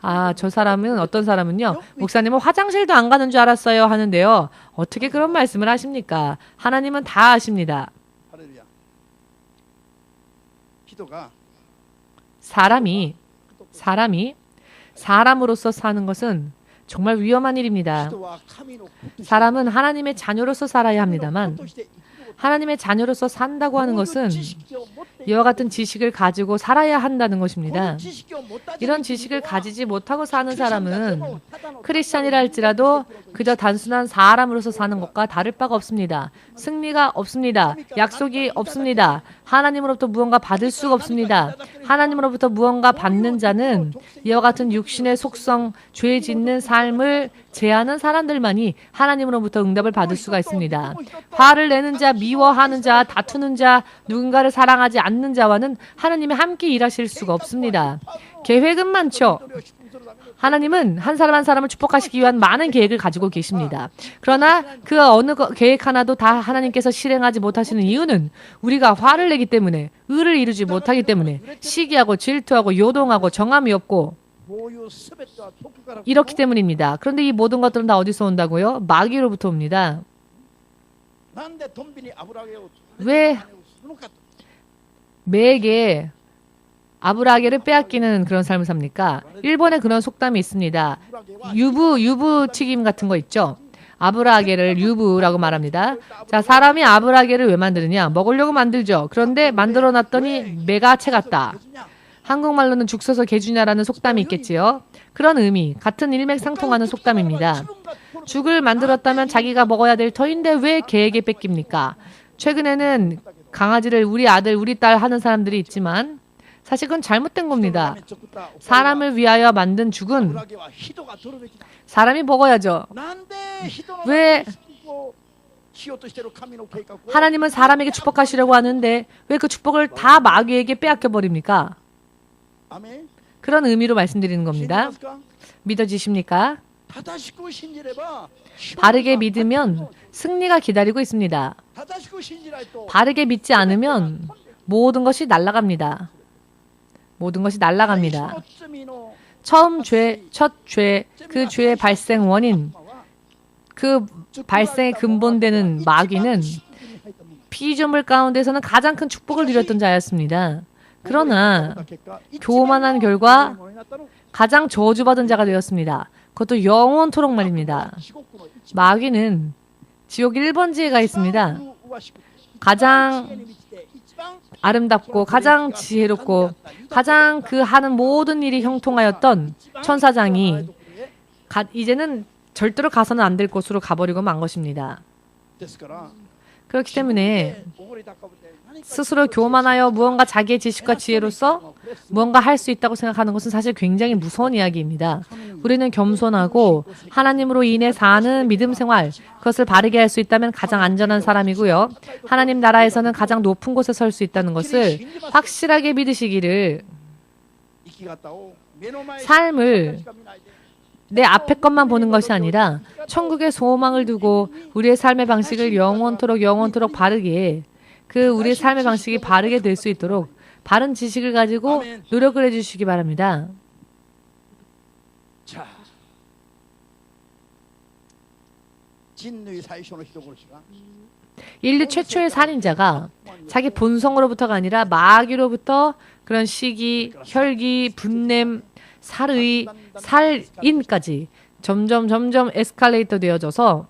아, 저 사람은 어떤 사람은요. 목사님은 화장실도 안 가는 줄 알았어요 하는데요. 어떻게 그런 말씀을 하십니까? 하나님은 다 아십니다. 사람으로서 사는 것은 정말 위험한 일입니다. 사람은 하나님의 자녀로서 살아야 합니다만 하나님의 자녀로서 산다고 하는 것은 이와 같은 지식을 가지고 살아야 한다는 것입니다. 이런 지식을 가지지 못하고 사는 사람은 크리스찬이라 할지라도 그저 단순한 사람으로서 사는 것과 다를 바가 없습니다. 승리가 없습니다. 약속이 없습니다. 하나님으로부터 무언가 받을 수가 없습니다. 하나님으로부터 무언가 받는 자는 이와 같은 육신의 속성, 죄 짓는 삶을 제하는 사람들만이 하나님으로부터 응답을 받을 수가 있습니다. 화를 내는 자, 미워하는 자, 다투는 자, 누군가를 사랑하지 않는 자와는 하나님이 함께 일하실 수가 없습니다. 계획은 많죠. 하나님은 한 사람 한 사람을 축복하시기 위한 많은 계획을 가지고 계십니다. 그러나 그 어느 계획 하나도 다 하나님께서 실행하지 못하시는 이유는 우리가 화를 내기 때문에, 의를 이루지 못하기 때문에, 시기하고 질투하고 요동하고 정함이 없고 이렇기 때문입니다. 그런데 이 모든 것들은 다 어디서 온다고요? 마귀로부터 옵니다. 왜 매에게 아브라게를 빼앗기는 그런 삶을 삽니까? 일본에 그런 속담이 있습니다. 유부 튀김 같은 거 있죠? 아브라게를 유부라고 말합니다. 자, 사람이 아브라게를 왜 만드느냐? 먹으려고 만들죠. 그런데 만들어 놨더니 매가 채 같다. 한국말로는 죽 서서 개주냐라는 속담이 있겠지요. 그런 의미, 같은 일맥상통하는 속담입니다. 죽을 만들었다면 자기가 먹어야 될 터인데 왜 개에게 뺏깁니까? 최근에는 강아지를 우리 아들, 우리 딸 하는 사람들이 있지만 사실 그건 잘못된 겁니다. 사람을 위하여 만든 죽은 사람이 먹어야죠. 왜 하나님은 사람에게 축복하시려고 하는데 왜 그 축복을 다 마귀에게 빼앗겨 버립니까? 그런 의미로 말씀드리는 겁니다. 믿어지십니까? 바르게 믿으면 승리가 기다리고 있습니다. 바르게 믿지 않으면 모든 것이 날아갑니다. 모든 것이 날아갑니다. 첫 죄, 그 죄의 발생 원인, 그 발생의 근본되는 마귀는 피조물 가운데서는 가장 큰 축복을 누렸던 자였습니다. 그러나 교만한 결과 가장 저주받은 자가 되었습니다. 그것도 영원토록 말입니다. 마귀는 지옥 1번지에 가 있습니다. 가장 아름답고 가장 지혜롭고 가장 그 하는 모든 일이 형통하였던 천사장이 이제는 절대로 가서는 안 될 곳으로 가버리고 만 것입니다. 그렇기 때문에 스스로 교만하여 무언가 자기의 지식과 지혜로서 무언가 할 수 있다고 생각하는 것은 사실 굉장히 무서운 이야기입니다. 우리는 겸손하고 하나님으로 인해 사는 믿음 생활, 그것을 바르게 할 수 있다면 가장 안전한 사람이고요. 하나님 나라에서는 가장 높은 곳에 설 수 있다는 것을 확실하게 믿으시기를, 삶을 내 앞에 것만 보는 것이 아니라 천국의 소망을 두고 우리의 삶의 방식을 영원토록 바르게, 그 우리의 삶의 방식이 바르게 될 수 있도록 바른 지식을 가지고 노력을 해주시기 바랍니다. 인류 최초의 살인자가 자기 본성으로부터가 아니라 마귀로부터 그런 시기, 혈기, 분냄, 살의, 살인까지 점점 에스컬레이터 되어져서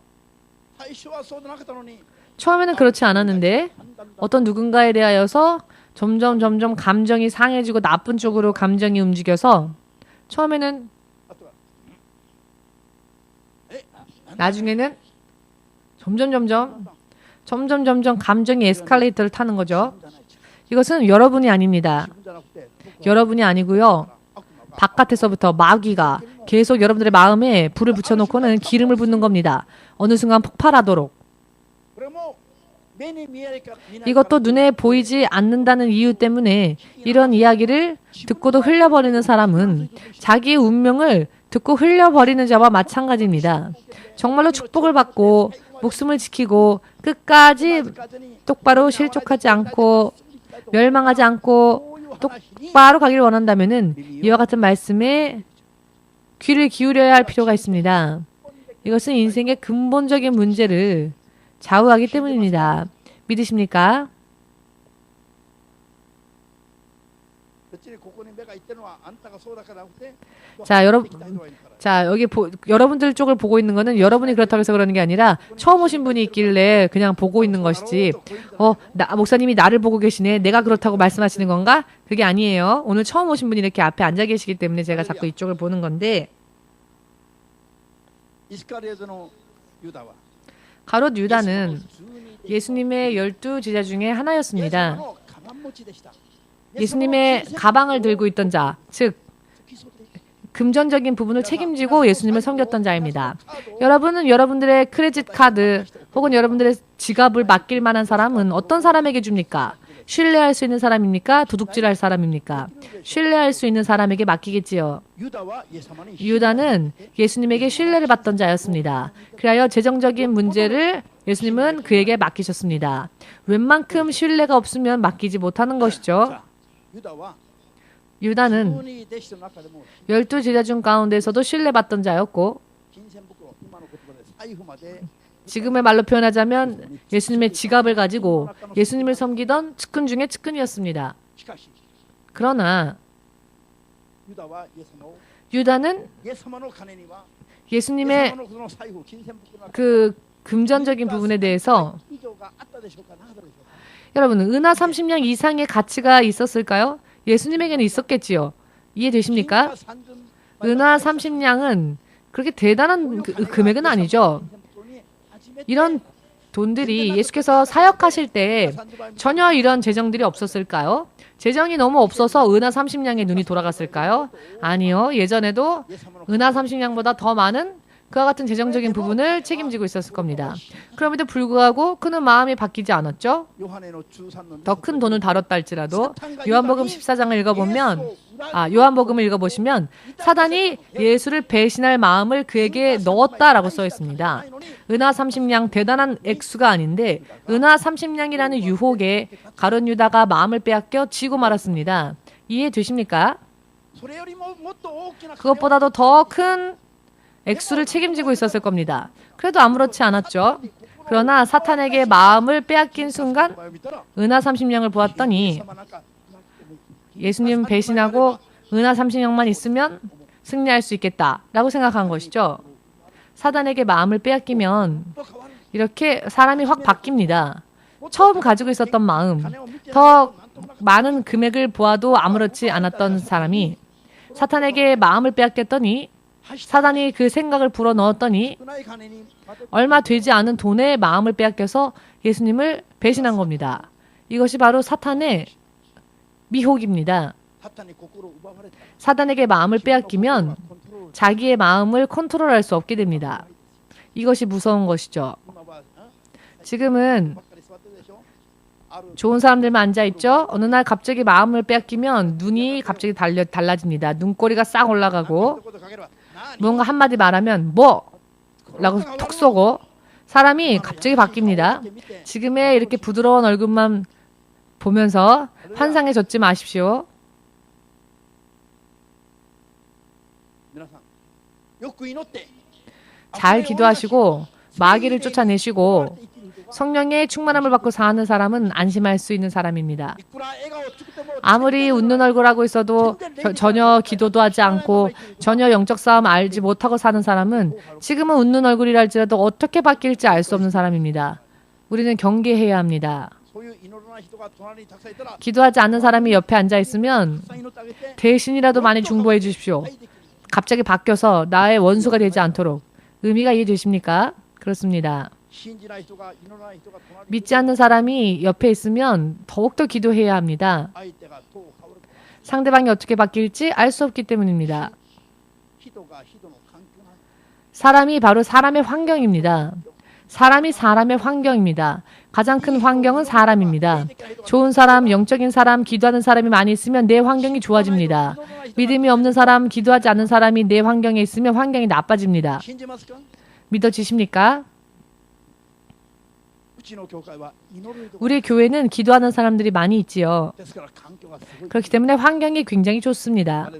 처음에는 그렇지 않았는데 어떤 누군가에 대하여서 점점 감정이 상해지고 나쁜 쪽으로 감정이 움직여서 처음에는 나중에는 점점 감정이 에스컬레이터를 타는 거죠. 이것은 여러분이 아닙니다. 여러분이 아니고요. 바깥에서부터 마귀가 계속 여러분들의 마음에 불을 붙여놓고는 기름을 붓는 겁니다. 어느 순간 폭발하도록. 이것도 눈에 보이지 않는다는 이유 때문에 이런 이야기를 듣고도 흘려버리는 사람은 자기의 운명을 듣고 흘려버리는 자와 마찬가지입니다. 정말로 축복을 받고 목숨을 지키고 끝까지 똑바로 실족하지 않고 멸망하지 않고 똑바로 가기를 원한다면은 이와 같은 말씀에 귀를 기울여야 할 필요가 있습니다. 이것은 인생의 근본적인 문제를 좌우하기 때문입니다. 믿으십니까? 여러분들 쪽을 보고 있는 거는 여러분이 그렇다고 해서 그러는 게 아니라 처음 오신 분이 있길래 그냥 보고 있는 것이지 목사님이 나를 보고 계시네. 내가 그렇다고 말씀하시는 건가? 그게 아니에요. 오늘 처음 오신 분이 이렇게 앞에 앉아 계시기 때문에 제가 자꾸 이쪽을 보는 건데 가롯 유다는 예수님의 12제자 중에 하나였습니다. 예수님의 가방을 들고 있던 자, 즉 금전적인 부분을 책임지고 예수님을 섬겼던 자입니다. 여러분은 여러분들의 크레딧 카드 혹은 여러분들의 지갑을 맡길 만한 사람은 어떤 사람에게 줍니까? 신뢰할 수 있는 사람입니까? 도둑질할 사람입니까? 신뢰할 수 있는 사람에게 맡기겠지요. 유다는 예수님에게 신뢰를 받던 자였습니다. 그리하여 재정적인 문제를 예수님은 그에게 맡기셨습니다. 웬만큼 신뢰가 없으면 맡기지 못하는 것이죠. 유다는 12제자 중 가운데서도 신뢰받던 자였고 지금의 말로 표현하자면 예수님의 지갑을 가지고 예수님을 섬기던 측근 중에 측근이었습니다. 그러나 유다는 예수님의 그 금전적인 부분에 대해서 여러분 은하 30냥 이상의 가치가 있었을까요? 예수님에게는 있었겠지요. 이해되십니까? 은하 30냥은 그렇게 대단한 금액은 아니죠. 이런 돈들이 예수께서 사역하실 때 전혀 이런 재정들이 없었을까요? 재정이 너무 없어서 은하 30냥에 눈이 돌아갔을까요? 아니요. 예전에도 은하 30냥보다 더 많은 그와 같은 재정적인 부분을 책임지고 있었을 겁니다. 그럼에도 불구하고 그는 마음이 바뀌지 않았죠. 더 큰 돈을 다뤘다 할지라도 요한복음 14장을 요한복음을 읽어보시면 사단이 예수를 배신할 마음을 그에게 넣었다라고 써 있습니다. 은하 30냥 대단한 액수가 아닌데 은하 30냥이라는 유혹에 가룟 유다가 마음을 빼앗겨 지고 말았습니다. 이해되십니까? 그것보다도 더 큰 액수를 책임지고 있었을 겁니다. 그래도 아무렇지 않았죠. 그러나 사탄에게 마음을 빼앗긴 순간 은하 30냥을 보았더니 예수님 배신하고 은하 30냥만 있으면 승리할 수 있겠다라고 생각한 것이죠. 사단에게 마음을 빼앗기면 이렇게 사람이 확 바뀝니다. 처음 가지고 있었던 마음, 더 많은 금액을 보아도 아무렇지 않았던 사람이 사탄에게 마음을 빼앗겼더니 사단이 그 생각을 불어넣었더니 얼마 되지 않은 돈에 마음을 빼앗겨서 예수님을 배신한 겁니다. 이것이 바로 사탄의 미혹입니다. 사단에게 마음을 빼앗기면 자기의 마음을 컨트롤할 수 없게 됩니다. 이것이 무서운 것이죠. 지금은 좋은 사람들만 앉아있죠? 어느 날 갑자기 마음을 빼앗기면 눈이 갑자기 달라집니다. 눈꼬리가 싹 올라가고 뭔가 한마디 말하면 뭐? 라고 톡 쏘고 사람이 갑자기 바뀝니다. 지금의 이렇게 부드러운 얼굴만 보면서 환상해졌지 마십시오. 잘 기도하시고 마귀를 쫓아내시고 성령의 충만함을 받고 사는 사람은 안심할 수 있는 사람입니다. 아무리 웃는 얼굴하고 있어도 전혀 기도도 하지 않고 전혀 영적 싸움 알지 못하고 사는 사람은 지금은 웃는 얼굴이라 할지라도 어떻게 바뀔지 알 수 없는 사람입니다. 우리는 경계해야 합니다. 기도하지 않는 사람이 옆에 앉아 있으면 대신이라도 많이 중보해 주십시오. 갑자기 바뀌어서 나의 원수가 되지 않도록. 의미가 이해되십니까? 그렇습니다. 믿지 않는 사람이 옆에 있으면 더욱더 기도해야 합니다. 상대방이 어떻게 바뀔지 알 수 없기 때문입니다. 사람이 바로 사람의 환경입니다. 사람이 사람의 환경입니다. 가장 큰 환경은 사람입니다. 좋은 사람, 영적인 사람, 기도하는 사람이 많이 있으면 내 환경이 좋아집니다. 믿음이 없는 사람, 기도하지 않는 사람이 내 환경에 있으면 환경이 나빠집니다. 믿어지십니까? 우리 교회는 기도하는 사람들이 많이 있지요. 그렇기 때문에 환경이 굉장히 좋습니다.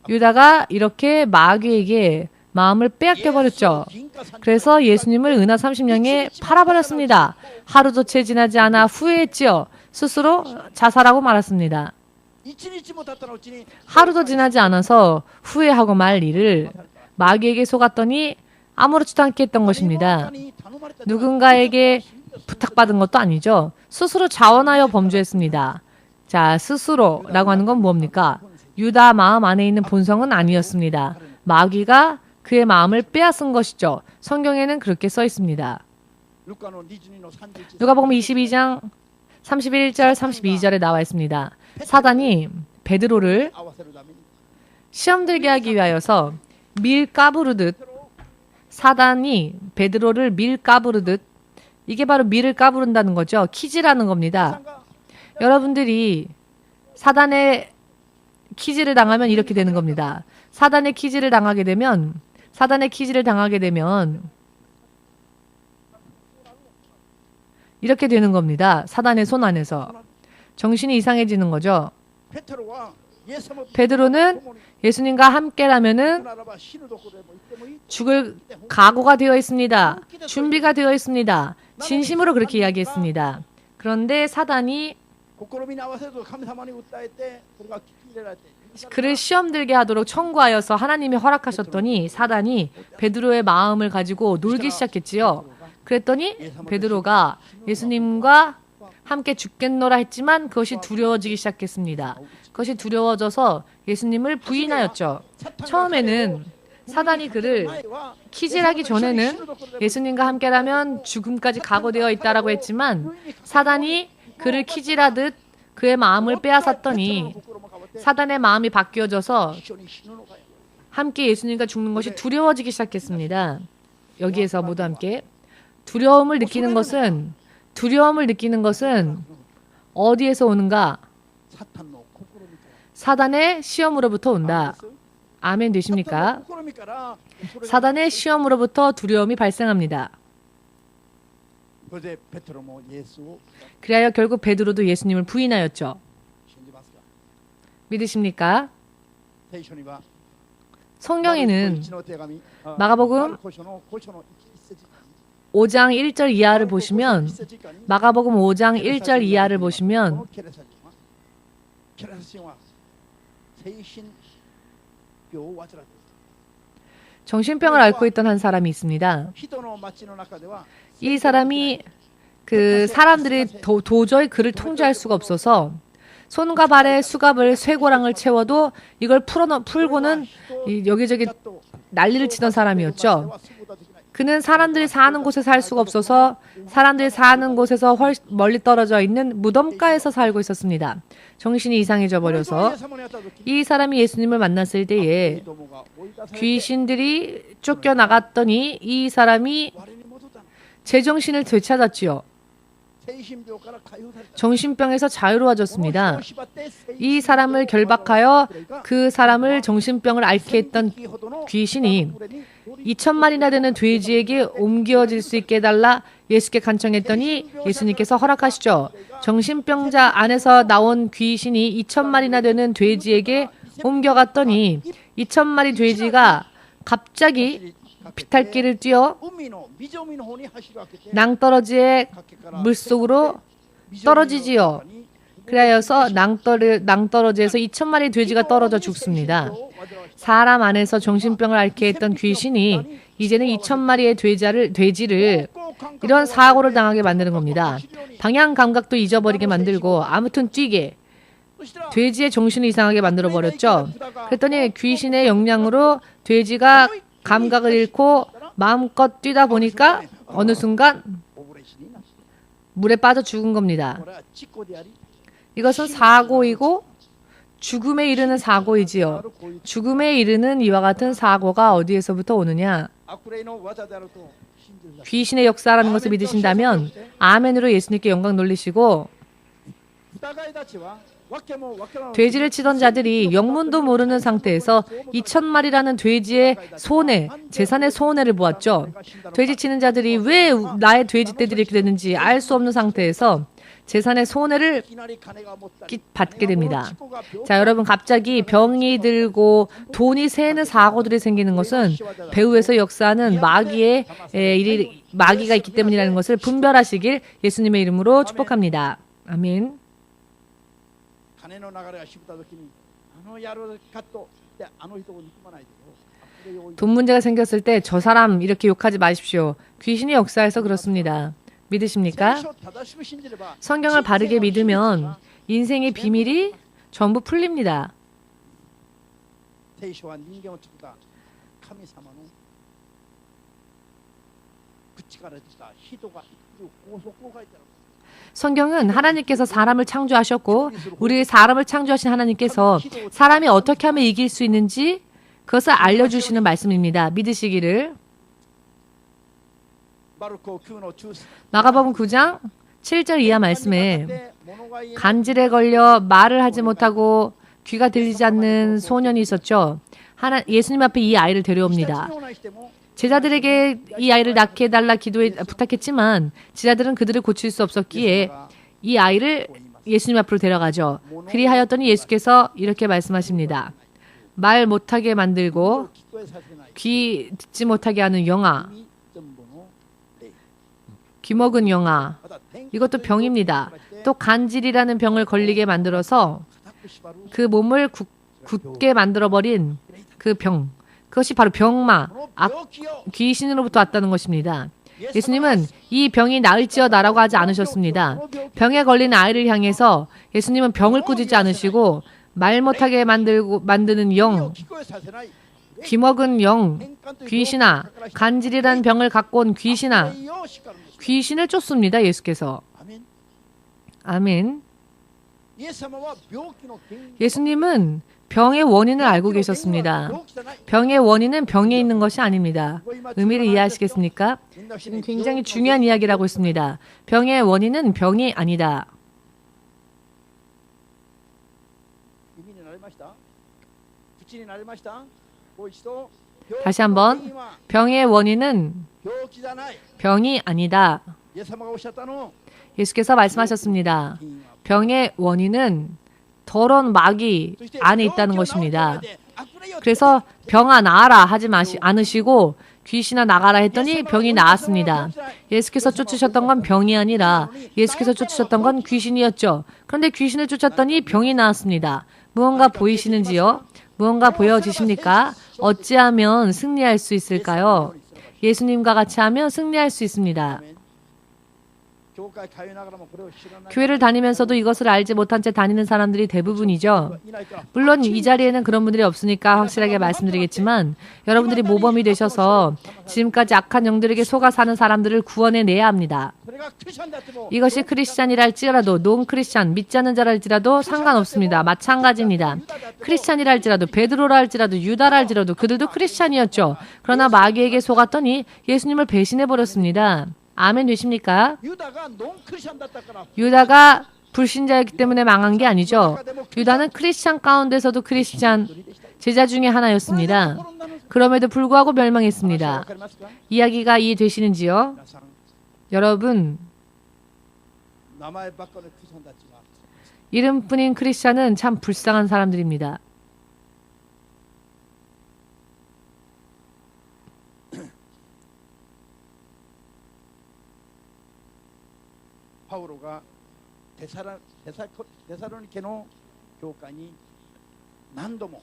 유다가 이렇게 마귀에게 마음을 빼앗겨 버렸죠. 그래서 예수님을 은하 30냥에 팔아버렸습니다. 하루도 채 지나지 않아 후회했지요. 스스로 자살하고 말았습니다. 하루도 지나지 않아서 후회하고 말 일을 마귀에게 속았더니 아무렇지도 않게 했던 것입니다. 누군가에게 부탁받은 것도 아니죠. 스스로 자원하여 범죄했습니다. 자, 스스로라고 하는 건 뭡니까? 유다 마음 안에 있는 본성은 아니었습니다. 마귀가 그의 마음을 빼앗은 것이죠. 성경에는 그렇게 써 있습니다. 누가복음 22장 31절 32절에 나와 있습니다. 사단이 베드로를 시험 들게 하기 위하여서 밀 까부르듯, 사단이 베드로를 밀 까부르듯, 이게 바로 밀을 까부른다는 거죠. 키즈라는 겁니다. 여러분들이 사단의 키즈를 당하면 이렇게 되는 겁니다. 사단의 키즈를 당하게 되면 이렇게 되는 겁니다. 사단의 손 안에서 정신이 이상해지는 거죠. 베드로는 예수님과 함께라면은 죽을 각오가 되어 있습니다. 준비가 되어 있습니다. 진심으로 그렇게 이야기했습니다. 그런데 사단이 그를 시험 들게 하도록 청구하여서 하나님이 허락하셨더니 사단이 베드로의 마음을 가지고 놀기 시작했지요. 그랬더니 베드로가 예수님과 함께 죽겠노라 했지만 그것이 두려워지기 시작했습니다. 그것이 두려워져서 예수님을 부인하였죠. 처음에는 사단이 그를 키질하기 전에는 예수님과 함께라면 죽음까지 각오되어 있다라고 했지만 사단이 그를 키질하듯 그의 마음을 빼앗았더니 사단의 마음이 바뀌어져서 함께 예수님과 죽는 것이 두려워지기 시작했습니다. 여기에서 모두 함께 두려움을 느끼는 것은 어디에서 오는가? 사단의 시험으로부터 온다. 아멘 되십니까? 사단의 시험으로부터 두려움이 발생합니다. 그리하여 결국 베드로도 예수님을 부인하였죠. 믿으십니까? 성경에는 마가복음 5장 1절 이하를 보시면 마가복음 5장 1절 이하를 보시면 정신병을 앓고 있던 한 사람이 있습니다. 이 사람이 그 사람들이 도저히 그를 통제할 수가 없어서 손과 발에 수갑을 쇠고랑을 채워도 이걸 풀고는 여기저기 난리를 치던 사람이었죠. 그는 사람들이 사는 곳에 살 수가 없어서 사람들이 사는 곳에서 훨씬 멀리 떨어져 있는 무덤가에서 살고 있었습니다. 정신이 이상해져 버려서 이 사람이 예수님을 만났을 때에 귀신들이 쫓겨나갔더니 이 사람이 제정신을 되찾았지요. 정신병에서 자유로워졌습니다. 이 사람을 결박하여 그 사람을 정신병을 앓게 했던 귀신이 2,000마리나 되는 돼지에게 옮겨질 수 있게 해달라 예수께 간청했더니 예수님께서 허락하시죠. 정신병자 안에서 나온 귀신이 2,000마리나 되는 돼지에게 옮겨갔더니 2,000마리 돼지가 갑자기 비탈길을 뛰어 낭떠러지의 물속으로 떨어지지요. 그래서 낭떠러지에서 2,000마리 돼지가 떨어져 죽습니다. 사람 안에서 정신병을 앓게 했던 귀신이 이제는 2,000마리의 돼지를 이런 사고를 당하게 만드는 겁니다. 방향 감각도 잊어버리게 만들고 아무튼 뛰게. 돼지의 정신을 이상하게 만들어버렸죠. 그랬더니 귀신의 영향으로 돼지가 감각을 잃고 마음껏 뛰다 보니까 어느 순간 물에 빠져 죽은 겁니다. 이것은 사고이고 죽음에 이르는 사고이지요. 죽음에 이르는 이와 같은 사고가 어디에서부터 오느냐? 귀신의 역사라는 것을 믿으신다면 아멘으로 예수님께 영광 돌리시고, 돼지를 치던 자들이 영문도 모르는 상태에서 2,000마리라는 돼지의 손해, 재산의 손해를 보았죠. 돼지 치는 자들이 왜 나의 돼지 떼들이 이렇게 됐는지 알 수 없는 상태에서 재산의 손해를 받게 됩니다. 자, 여러분, 갑자기 병이 들고 돈이 새는 사고들이 생기는 것은 배후에서 역사하는 마귀가 있기 때문이라는 것을 분별하시길 예수님의 이름으로 축복합니다. 아멘. 돈 문제가 생겼을 때 저 사람 이렇게 욕하지 마십시오. 귀신이 역사해서 그렇습니다. 믿으십니까? 성경을 바르게 믿으면 인생의 비밀이 전부 풀립니다. 성경은 하나님께서 사람을 창조하셨고 우리 사람을 창조하신 하나님께서 사람이 어떻게 하면 이길 수 있는지 그것을 알려주시는 말씀입니다. 믿으시기를. 마가복음 9장 7절 이하 말씀에 간질에 걸려 말을 하지 못하고 귀가 들리지 않는 소년이 있었죠. 예수님 앞에 이 아이를 데려옵니다. 제자들에게 이 아이를 낳게 해달라 부탁했지만 제자들은 그들을 고칠 수 없었기에 이 아이를 예수님 앞으로 데려가죠. 그리하였더니 예수께서 이렇게 말씀하십니다. 말 못하게 만들고 귀 듣지 못하게 하는 영아, 귀먹은 영아, 이것도 병입니다. 또 간질이라는 병을 걸리게 만들어서 그 몸을 굳게 만들어버린 그 병, 그것이 바로 병마, 귀신으로부터 왔다는 것입니다. 예수님은 이 병이 나을지어다라고 하지 않으셨습니다. 병에 걸린 아이를 향해서 예수님은 병을 꾸짖지 않으시고 말 못하게 만드는 영, 귀먹은 영, 귀신아, 간질이라는 병을 갖고 온 귀신아, 귀신을 쫓습니다. 예수께서. 아멘. 예수님은 병의 원인을 알고 계셨습니다. 병의 원인은 병에 있는 것이 아닙니다. 의미를 이해하시겠습니까? 지금 굉장히 중요한 이야기라고 했습니다. 병의 원인은 병이 아니다. 다시 한번, 병의 원인은 병이 아니다. 예수께서 말씀하셨습니다. 병의 원인은 더러운 마귀 안에 있다는 것입니다. 그래서 병아 나아라 하지 않으시고 귀신아 나가라 했더니 병이 나았습니다. 예수께서 쫓으셨던 건 병이 아니라 예수께서 쫓으셨던 건 귀신이었죠. 그런데 귀신을 쫓았더니 병이 나았습니다. 무언가 보이시는지요? 무언가 보여지십니까? 어찌하면 승리할 수 있을까요? 예수님과 같이 하면 승리할 수 있습니다. 교회를 다니면서도 이것을 알지 못한 채 다니는 사람들이 대부분이죠. 물론 이 자리에는 그런 분들이 없으니까 확실하게 말씀드리겠지만 여러분들이 모범이 되셔서 지금까지 악한 영들에게 속아 사는 사람들을 구원해내야 합니다. 이것이 크리스찬이라 할지라도 논크리스찬, 믿지 않는 자라 할지라도 상관없습니다. 마찬가지입니다. 크리스찬이라 할지라도 베드로라 할지라도 유다라 할지라도 그들도 크리스찬이었죠. 그러나 마귀에게 속았더니 예수님을 배신해버렸습니다. 아멘 되십니까? 유다가 불신자였기 때문에 망한 게 아니죠. 유다는 크리스찬 가운데서도 크리스찬 제자 중에 하나였습니다. 그럼에도 불구하고 멸망했습니다. 이야기가 이해되시는지요? 여러분, 이름뿐인 크리스찬은 참 불쌍한 사람들입니다. 바오로가 데살로니케의 교회에何度も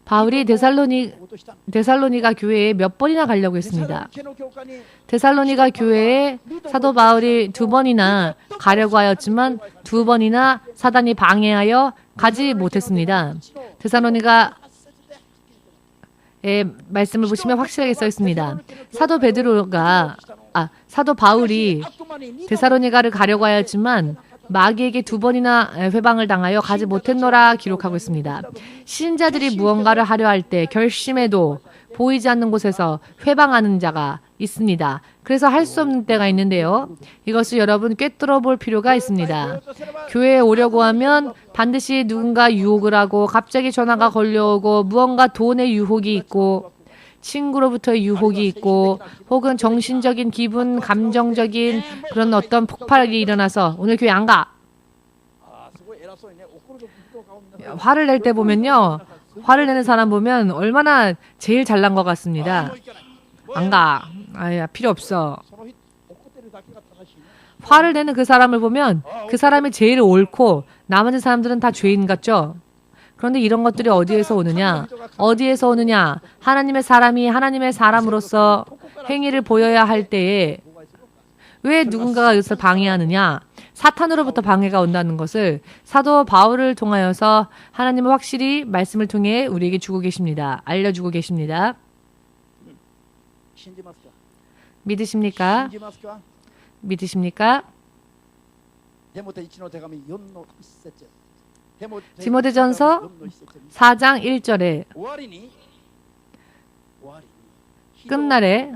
바울이 데살로니가 교회에 몇 번이나 가려고 했습니다. 데살로니가 교회에 사도 바울이 2번이나 가려고 하였지만 2번이나 사단이 방해하여 가지 못했습니다. 데살로니가의 말씀을 보시면 확실하게 써 있습니다. 사도 바울이 데살로니가를 가려고 하였지만 마귀에게 2번이나 회방을 당하여 가지 못했노라 기록하고 있습니다. 신자들이 무언가를 하려 할 때 결심해도 보이지 않는 곳에서 회방하는 자가 있습니다. 그래서 할 수 없는 때가 있는데요. 이것을 여러분 꿰뚫어 볼 필요가 있습니다. 교회에 오려고 하면 반드시 누군가 유혹을 하고 갑자기 전화가 걸려오고 무언가 돈의 유혹이 있고 친구로부터의 유혹이 있고 혹은 정신적인 기분, 감정적인 그런 어떤 폭발이 일어나서 오늘 교회 안 가. 화를 낼 때 보면요. 화를 내는 사람 보면 얼마나 제일 잘난 것 같습니다. 안 가. 아야, 필요 없어. 화를 내는 그 사람을 보면 그 사람이 제일 옳고 나머지 사람들은 다 죄인 같죠? 그런데 이런 것들이 어디에서 오느냐? 어디에서 오느냐? 하나님의 사람이 하나님의 사람으로서 행위를 보여야 할 때에 왜 누군가가 이것을 방해하느냐? 사탄으로부터 방해가 온다는 것을 사도 바울을 통하여서 하나님은 확실히 말씀을 통해 우리에게 주고 계십니다. 알려주고 계십니다. 믿으십니까? 믿으십니까? 디모데전서 4장 1절에 끝날에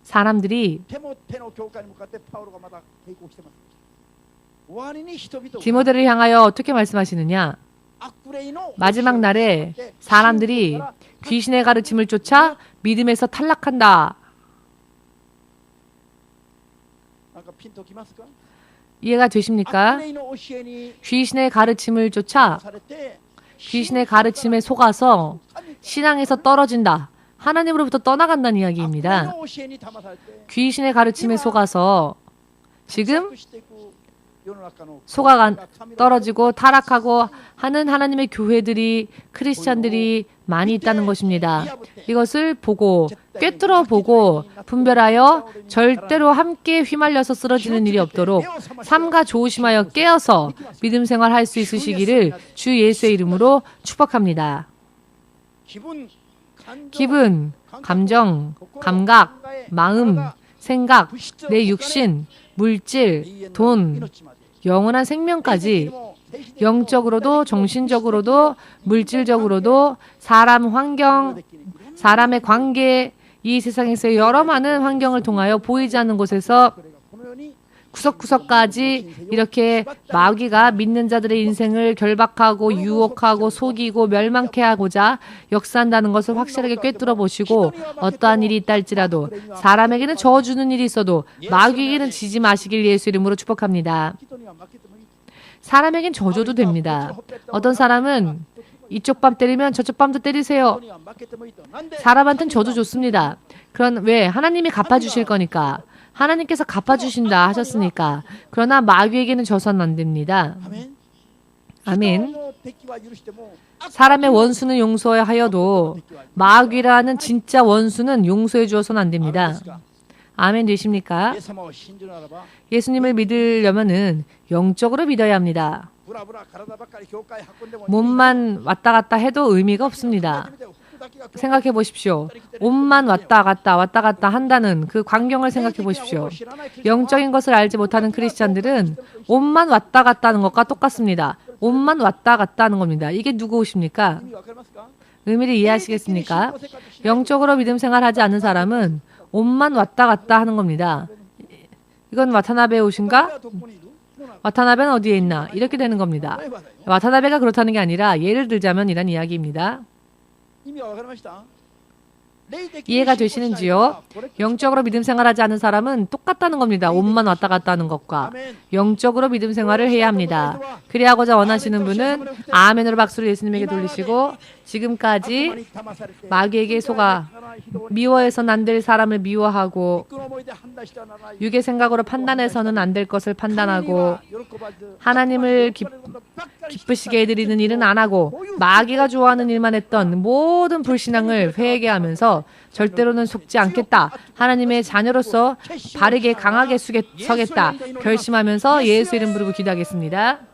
사람들이 디모데를 향하여 어떻게 말씀하시느냐? 마지막 날에 사람들이 귀신의 가르침을 쫓아 믿음에서 탈락한다. 이해가 되십니까? 귀신의 가르침을 쫓아 귀신의 가르침에 속아서 신앙에서 떨어진다. 하나님으로부터 떠나간다는 이야기입니다. 귀신의 가르침에 속아서 지금 떨어지고 타락하고 하는 하나님의 교회들이 크리스찬들이 많이 있다는 것입니다. 이것을 보고 꿰뚫어 보고 분별하여 절대로 함께 휘말려서 쓰러지는 일이 없도록 삼가 조심하여 깨어서 믿음 생활할 수 있으시기를 주 예수의 이름으로 축복합니다. 기분, 감정, 감각, 마음, 생각, 내 육신, 물질, 돈, 영원한 생명까지 영적으로도 정신적으로도 물질적으로도 사람 환경, 사람의 관계, 이 세상에서 여러 많은 환경을 통하여 보이지 않는 곳에서 구석구석까지 이렇게 마귀가 믿는 자들의 인생을 결박하고 유혹하고 속이고 멸망케 하고자 역사한다는 것을 확실하게 꿰뚫어 보시고 어떠한 일이 있다 할지라도 사람에게는 저주는 일이 있어도 마귀에게는 지지 마시길 예수 이름으로 축복합니다. 사람에겐 저주도 됩니다. 어떤 사람은 이쪽 밤 때리면 저쪽 밤도 때리세요. 사람한테는 저도 좋습니다. 그런 왜? 하나님이 갚아주실 거니까. 하나님께서 갚아주신다 하셨으니까. 그러나 마귀에게는 져서는 안 됩니다. 아멘. 사람의 원수는 용서하여도 마귀라는 진짜 원수는 용서해 주어서는 안 됩니다. 아멘 되십니까? 예수님을 믿으려면은 영적으로 믿어야 합니다. 몸만 왔다 갔다 해도 의미가 없습니다. 생각해 보십시오. 옷만 왔다 갔다 한다는 그 광경을 생각해 보십시오. 영적인 것을 알지 못하는 크리스찬들은 옷만 왔다 갔다 하는 것과 똑같습니다. 옷만 왔다 갔다 하는 겁니다. 이게 누구 옷입니까? 의미를 이해하시겠습니까? 영적으로 믿음 생활하지 않는 사람은 옷만 왔다 갔다 하는 겁니다. 이건 와타나베 옷인가? 와타나베는 어디에 있나? 이렇게 되는 겁니다. 와타나베가 그렇다는 게 아니라 예를 들자면 이런 이야기입니다. 이해가 되시는지요? 영적으로 믿음 생활하지 않는 사람은 똑같다는 겁니다. 옷만 왔다 갔다 하는 것과 영적으로 믿음 생활을 해야 합니다. 그리하고자 원하시는 분은 아멘으로 박수를 예수님에게 돌리시고 지금까지 마귀에게 속아 미워해서는 안 될 사람을 미워하고 육의 생각으로 판단해서는 안 될 것을 판단하고 하나님을 기쁘시게 해드리는 일은 안 하고 마귀가 좋아하는 일만 했던 모든 불신앙을 회개하면서 절대로는 속지 않겠다. 하나님의 자녀로서 바르게 강하게 서겠다. 결심하면서 예수 이름 부르고 기도하겠습니다.